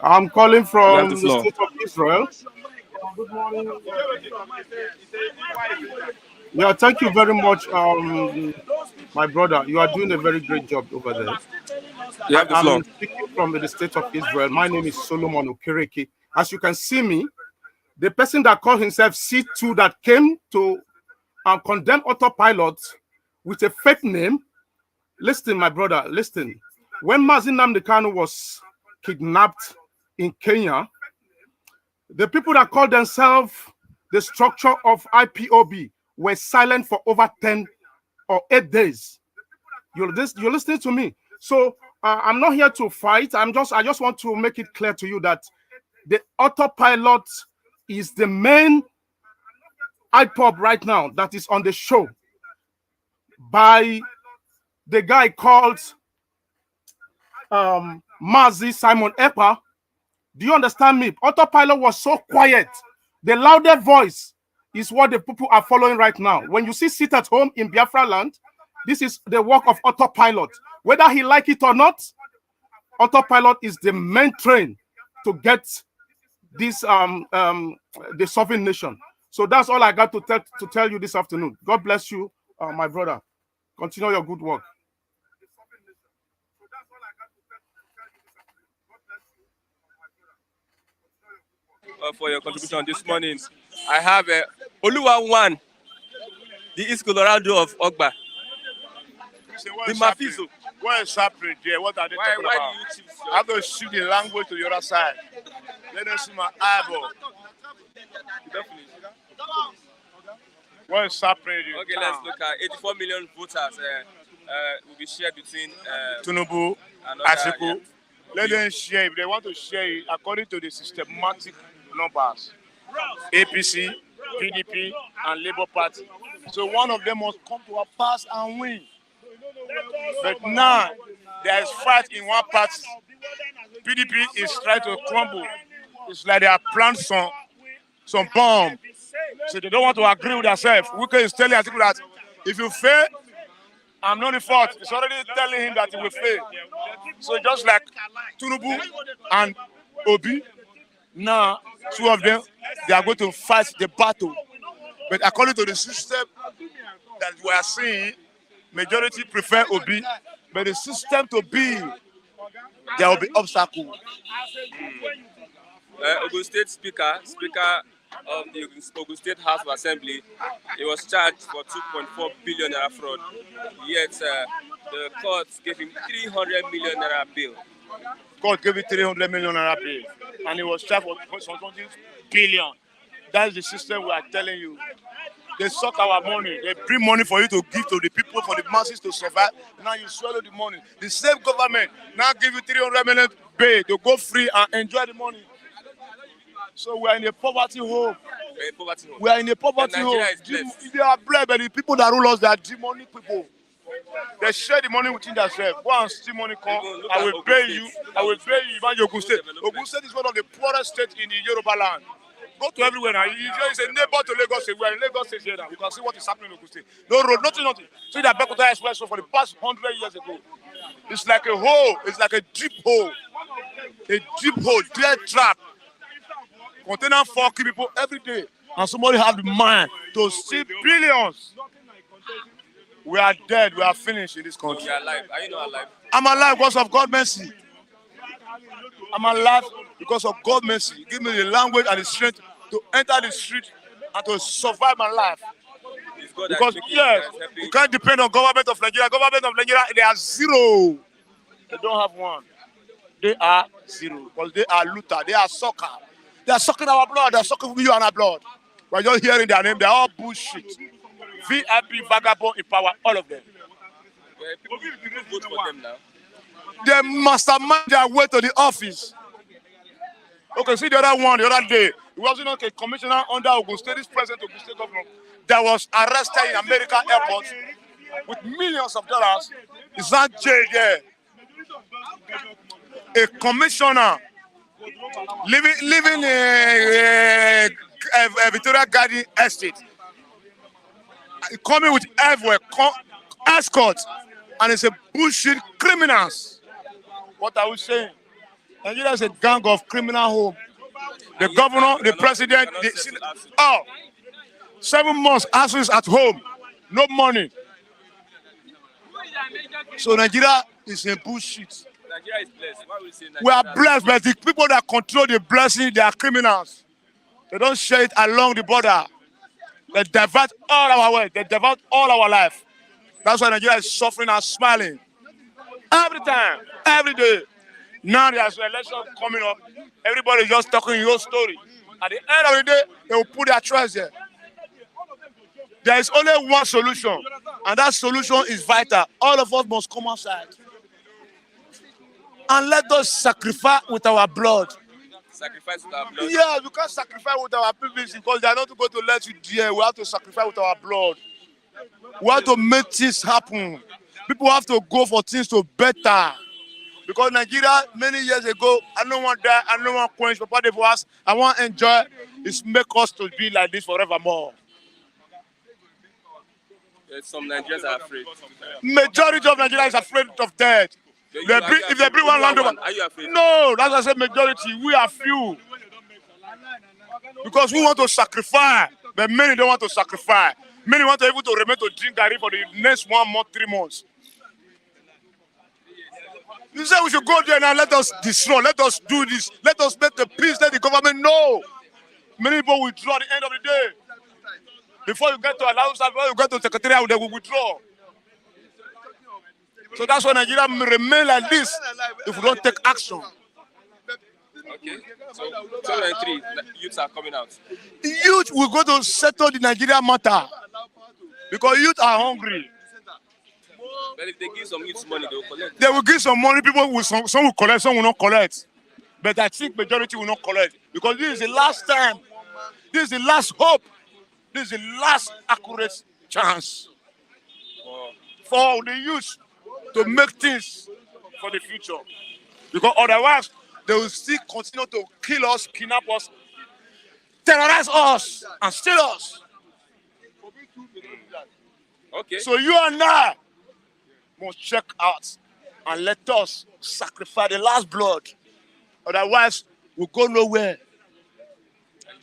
Speaker 12: I'm calling from the state of Israel. Good morning. Yeah, thank you very much, my brother. You are doing a very great job over there.
Speaker 2: You have the floor.
Speaker 12: I'm speaking from the state of Israel. My name is Solomon Okereke. As you can see me, the person that called himself C2 that came to condemn autopilot with a fake name. Listen, my brother, listen. When Mazin Namdekano was kidnapped in Kenya, the people that called themselves the structure of IPOB were silent for over 10 or 8 days. You're listening to me. So I'm not here to fight. I just want to make it clear to you that the autopilot is the main IPOB right now that is on the show by the guy called Mazi Simon Epa. Do you understand me? Autopilot was so quiet. The louder voice is what the people are following right now. When you see sit at home in Biafra land, this is the work of autopilot. Whether he like it or not, autopilot is the main train to get this the sovereign nation. So that's all I got to tell you this afternoon. God bless you, my brother. Continue your good work.
Speaker 2: For your contribution this morning. I have Oluwa 1, the East Colorado of Ogba.
Speaker 1: The Mafizo. What is happening there? What are they talking about? I have to shift the language to the other side. Let them see my eyeball.
Speaker 2: Definitely.
Speaker 1: What is happening there?
Speaker 2: Okay, let's look at 84 million voters will be shared between
Speaker 1: Tinubu, Atiku. Yeah. Let them share. If they want to share it according to the systematic numbers, APC, PDP, and Labour Party. So one of them must come to a pass and win. But now there is fight in one party. PDP is trying to crumble. It's like they have planned some bomb. So they don't want to agree with themselves. Wike is telling Atiku that if you fail, I'm not the fault. It's already telling him that he will fail. So just like Tinubu and Obi, now two of them, they are going to fight the battle. But according to the system that we are seeing, majority prefer Obi, but the system to be, there will be obstacles.
Speaker 2: Ogun State Speaker of the Ogun State House of Assembly, he was charged for 2.4 billion naira fraud. Yet the court gave him 300 million naira bail.
Speaker 1: Court gave him 300 million naira bail, and he was charged for 20 billion. That's the system we are telling you. They suck our money. They bring money for you to give to the people, for the masses to survive. Now you swallow the money. The same government now give you 300 million bail to go free and enjoy the money. So we are in a poverty hole. We are in a poverty hole. They are blessed, but the people that rule us, they are demonic people. They share the money within themselves. Go and steal money, come. I will pay you. I will pay you. Even Ogun State. Ogun State is one of the poorest states in the Yoruba land. Go to everywhere now. It's a neighbor to Lagos State. We are in Lagos State here now. You can see what is happening in Ogun State. No road, nothing. See that Bekuta Express for the past 100 years ago. It's like a hole. It's like a deep hole. A deep hole, dead trap. Container fucking people every day. And somebody have the mind to steal billions. We are dead. We are finished in this country.
Speaker 2: You are alive. Are you not alive?
Speaker 1: I'm alive because of God's mercy. I'm alive because of God's mercy. Give me the language and the strength to enter the street and to survive my life. Because yes, you can't depend on government of Nigeria. Government of Nigeria, they are zero. They don't have one. They are zero because they are looter. They are sucker. They are sucking our blood. They are sucking you and our blood. We're just hearing their name. They are all bullshit. VIP, vagabond in power, all of them.
Speaker 2: People vote for them now.
Speaker 1: They mastermind their way to the office. Okay, see the other one, the other day. It wasn't like a commissioner under Ogun State, this president of Ogun State government, that was arrested in American airport with millions of dollars. Is that jail there? A commissioner living in a Victoria Garden estate, coming with everywhere, escorts, and it's a bullshit criminals. What are we saying? Nigeria is a gang of criminal home. The governor, the president, the 7 months ASUU at home, no money. So Nigeria is a bullshit.
Speaker 2: Nigeria is blessed. Why would you say Nigeria?
Speaker 1: We are blessed, but the people that control the blessing, they are criminals. They don't share it along the border. They divert all our wealth. They divert all our life. That's why Nigeria is suffering and smiling. Every time, every day. Now there's an election coming up. Everybody is just talking your story. At the end of the day, they will put their choice there. There is only one solution, and that solution is vital. All of us must come outside and let us sacrifice with our blood.
Speaker 2: Sacrifice with our blood?
Speaker 1: Yeah, we can't sacrifice with our privilege because they are not going to let you there. We have to sacrifice with our blood. We have to make things happen. People have to go for things to better. Because Nigeria, many years ago, I don't want that, I don't want quench, Papa for us, I want to enjoy. It's make us to be like this forevermore.
Speaker 2: Some Nigerians are afraid.
Speaker 1: Majority of Nigeria is afraid of death. If they bring one land over,
Speaker 2: are you afraid?
Speaker 1: No, that's why I said majority. We are few. Because we want to sacrifice, but many don't want to sacrifice. Many want to be able to remain to drink garri for the next 1 month, 3 months. You say we should go there now, let us destroy, let us do this, let us make the peace, let the government know. Many people withdraw at the end of the day. Before you get to allowance, before you get to secretariat, they will withdraw. So that's why Nigeria remain like this if we don't take action.
Speaker 2: Okay, so 2023, youths are coming out.
Speaker 1: The youth will go to settle the Nigeria matter because youth are hungry.
Speaker 2: But if they give some youths money, they will collect.
Speaker 1: They will give some money, people will, some will collect, some will not collect. But I think majority will not collect because this is the last time, this is the last hope, this is the last accurate chance for the youth to make things for the future. Because otherwise, they will still continue to kill us, kidnap us, terrorize us, and steal us.
Speaker 2: Okay.
Speaker 1: So you and I must check out and let us sacrifice the last blood. Otherwise, we'll go nowhere.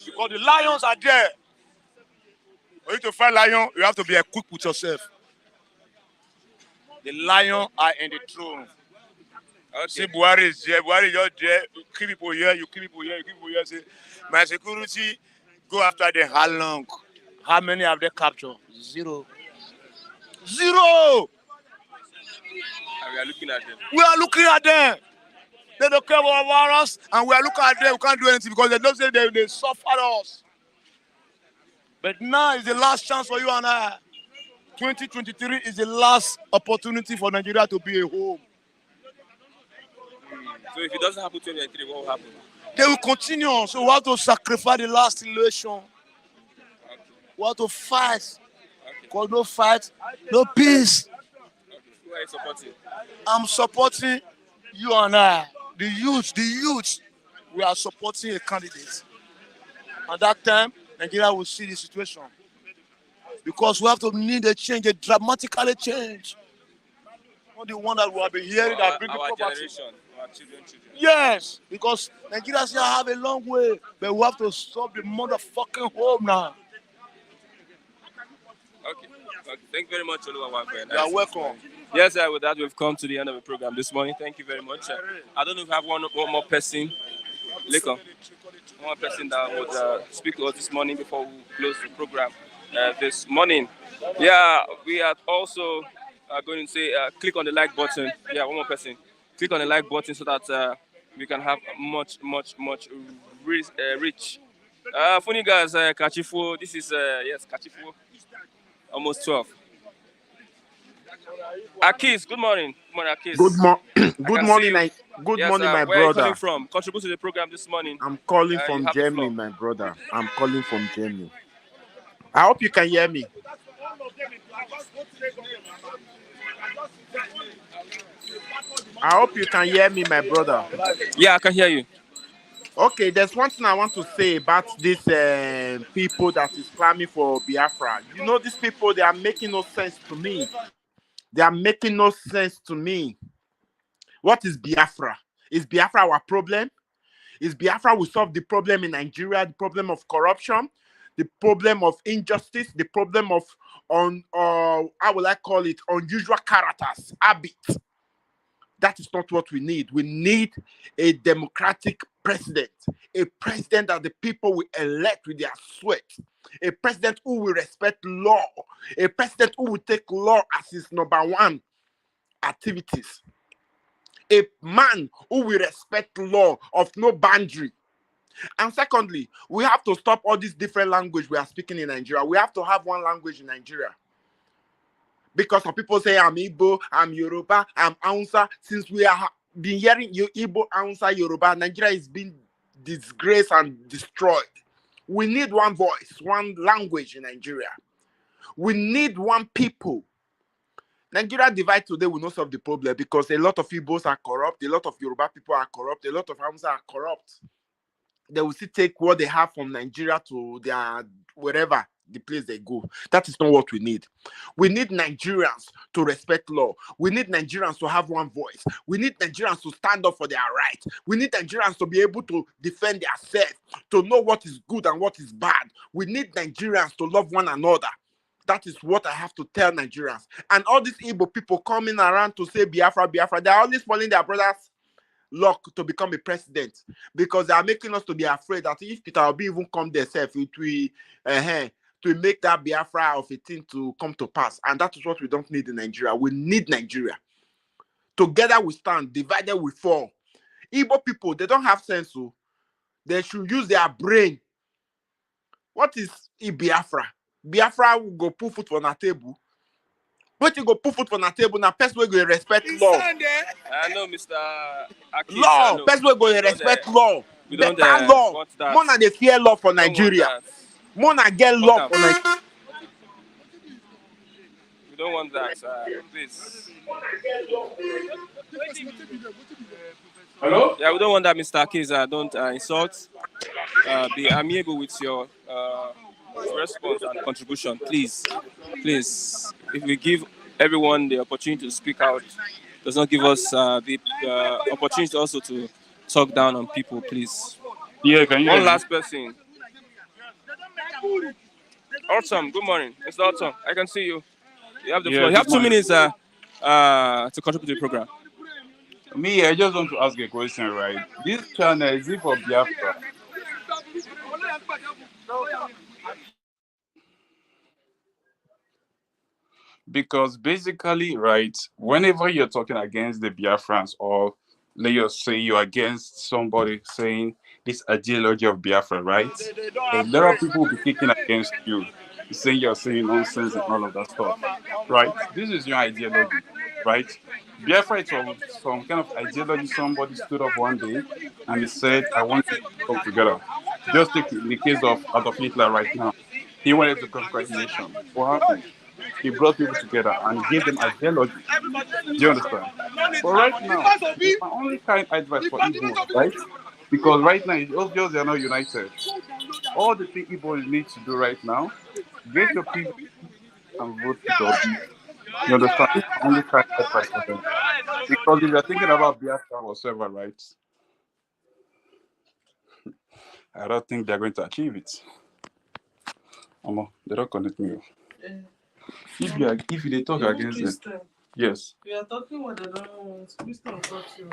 Speaker 1: Because the lions are there. For you to fight lion, you have to be equipped with yourself. The lion are in the throne.
Speaker 2: Okay.
Speaker 1: See, Buhari is there. Buhari is just there. You kill people here, you kill people here, you kill people here. Say, my security, go after them. How long? How many have they captured? 0. 0!
Speaker 2: And we are looking at them.
Speaker 1: We are looking at them. They don't care about us, and we are looking at them. We can't do anything because they don't say they suffer us. But now is the last chance for you and I. 2023 is the last opportunity for Nigeria to be a home.
Speaker 2: So if it doesn't happen 2023, what will happen?
Speaker 1: They will continue. So we have to sacrifice the last election. Okay. We have to fight. Because no fight, no peace.
Speaker 2: Okay. Who are you supporting?
Speaker 1: I'm supporting you and I. The youth. We are supporting a candidate. At that time, Nigeria will see the situation. Because we have to need a change, a dramatically change. Not the one that we have been hearing that bring
Speaker 2: our
Speaker 1: poverty.
Speaker 2: generation, our children.
Speaker 1: Yes, because Nigeria still have a long way, but we have to stop the motherfucking home now.
Speaker 2: Okay. Thank you very much, Oluwa.
Speaker 1: You are welcome.
Speaker 2: Yes, sir, with that, we've come to the end of the program this morning. Thank you very much. I don't know if we have one more person. One more person that would speak to us this morning before we close the program this morning. Yeah, we are also going to say click on the like button. Yeah, one more person. Click on the like button so that we can have much reach. Funny guys, Kachifu. This is yes, Kachifu. Almost 12. Akis, good morning. Good morning, Akis.
Speaker 13: Good morning, my
Speaker 2: where
Speaker 13: brother.
Speaker 2: Where are you calling from? Contribute to the program this morning.
Speaker 13: I'm calling from Germany, my brother. I'm calling from Germany. I hope you can hear me. I hope you can hear me, my brother.
Speaker 2: Yeah, I can hear you.
Speaker 13: Okay, there's one thing I want to say about these people that is clamming for Biafra. You know, these people, they are making no sense to me. They are making no sense to me. What is Biafra? Is Biafra our problem? Is Biafra will solve the problem in Nigeria, the problem of corruption, the problem of injustice, the problem of, how will I call it, unusual characters, habits? That is not what we need. We need a democratic president, a president that the people will elect with their sweat, a president who will respect law, a president who will take law as his #1 activities, a man who will respect law of no boundary, And secondly, we have to stop all these different language we are speaking in Nigeria. We have to have one language in Nigeria. Because some people say I'm Igbo, I'm Yoruba, I'm Hausa. Since we have been hearing Igbo, Hausa, Yoruba, Nigeria is being disgraced and destroyed. We need one voice, one language in Nigeria. We need one people. Nigeria divide today will not solve the problem because a lot of Igbos are corrupt, a lot of Yoruba people are corrupt, a lot of Hausa are corrupt. They will still take what they have from Nigeria to their wherever the place they go. That is not what we need. We need Nigerians to respect law. We need Nigerians to have one voice. We need Nigerians to stand up for their rights. We need Nigerians to be able to defend themselves, to know what is good and what is bad. We need Nigerians to love one another. That is what I have to tell Nigerians. And all these Igbo people coming around to say Biafra, Biafra, they're always following their brothers' luck to become a president because they are making us to be afraid that if Peter Obi even come themselves, it will to make that Biafra of a thing to come to pass. And that is what we don't need in Nigeria. We need Nigeria. Together we stand, divided we fall. Igbo people, they don't have sense, so they should use their brain. What is Biafra? Biafra will go put food on a table. What you go put food on a table now? Person will go respect law.
Speaker 2: I know, Mr. Akis,
Speaker 13: Law. Person will go respect law.
Speaker 2: We don't
Speaker 13: better law.
Speaker 2: want that.
Speaker 13: More than they fear law for Nigeria. More than get law for Nigeria.
Speaker 2: We don't want that. Please.
Speaker 14: Hello?
Speaker 2: Yeah, we don't want that, Mr. Akis. Don't insult. Be amiable with your response and contribution, please. Please, if we give everyone the opportunity to speak out, does not give us the opportunity also to talk down on people, please.
Speaker 14: Yeah, can you
Speaker 2: One last person. Awesome. Good morning, Mr. Awesome. I can see you. You have the floor. You have 2 minutes to contribute to the program.
Speaker 14: Me, I just want to ask a question, right? This channel, is it for Biafra? Because basically, right, whenever you're talking against the Biafrans, or let us say you're against somebody saying this ideology of Biafra, right? A lot of people will be kicking against you, saying you're saying nonsense and all of that stuff, right? This is your ideology, right? Biafra is some kind of ideology. Somebody stood up one day and he said, I want you to come together. Just take the case of Adolf Hitler right now. He wanted to conquer a nation. What happened? He brought people together and gave them ideology. Do you understand? But right now, my only kind advice for Igbo, right? Because right now, it's obvious they are not united. All the thing Igbo need to do right now, get your people and vote for Obi. You understand? It's my only kind advice for them. Because if you're thinking about Biafra or whatever, right? I don't think they're going to achieve it. They don't connect me. If they talk against them, yes.
Speaker 15: We are talking what they don't want. Christian talk to.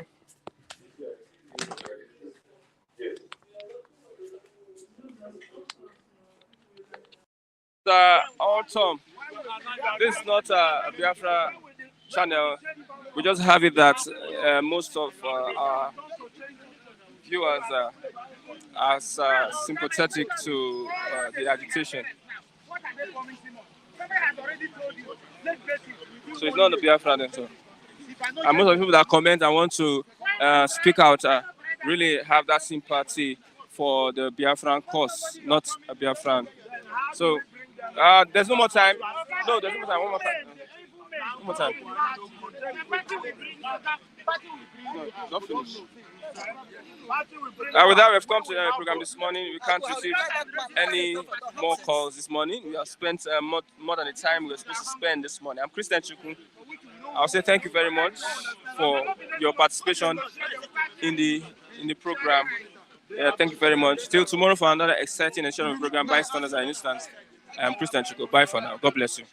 Speaker 2: Autumn. This is not a Biafra channel. We just have it that most of our viewers are sympathetic to the agitation. So it's not the Biafra then. So. And most of the people that comment and want to speak out really have that sympathy for the Biafran cause, not a Biafran. So there's no more time. No, there's no more time. One more time. One more time. No, don't finish. With that, we've come to the end of the program this morning. We can't receive any more calls this morning. We have spent more than the time we were supposed to spend this morning. I'm Christian Chukwu. I'll say thank you very much for your participation in the program. Thank you very much. Till tomorrow for another exciting edition of the program, Bystanders and Instance. I'm Christian Chukwu. Bye for now. God bless you.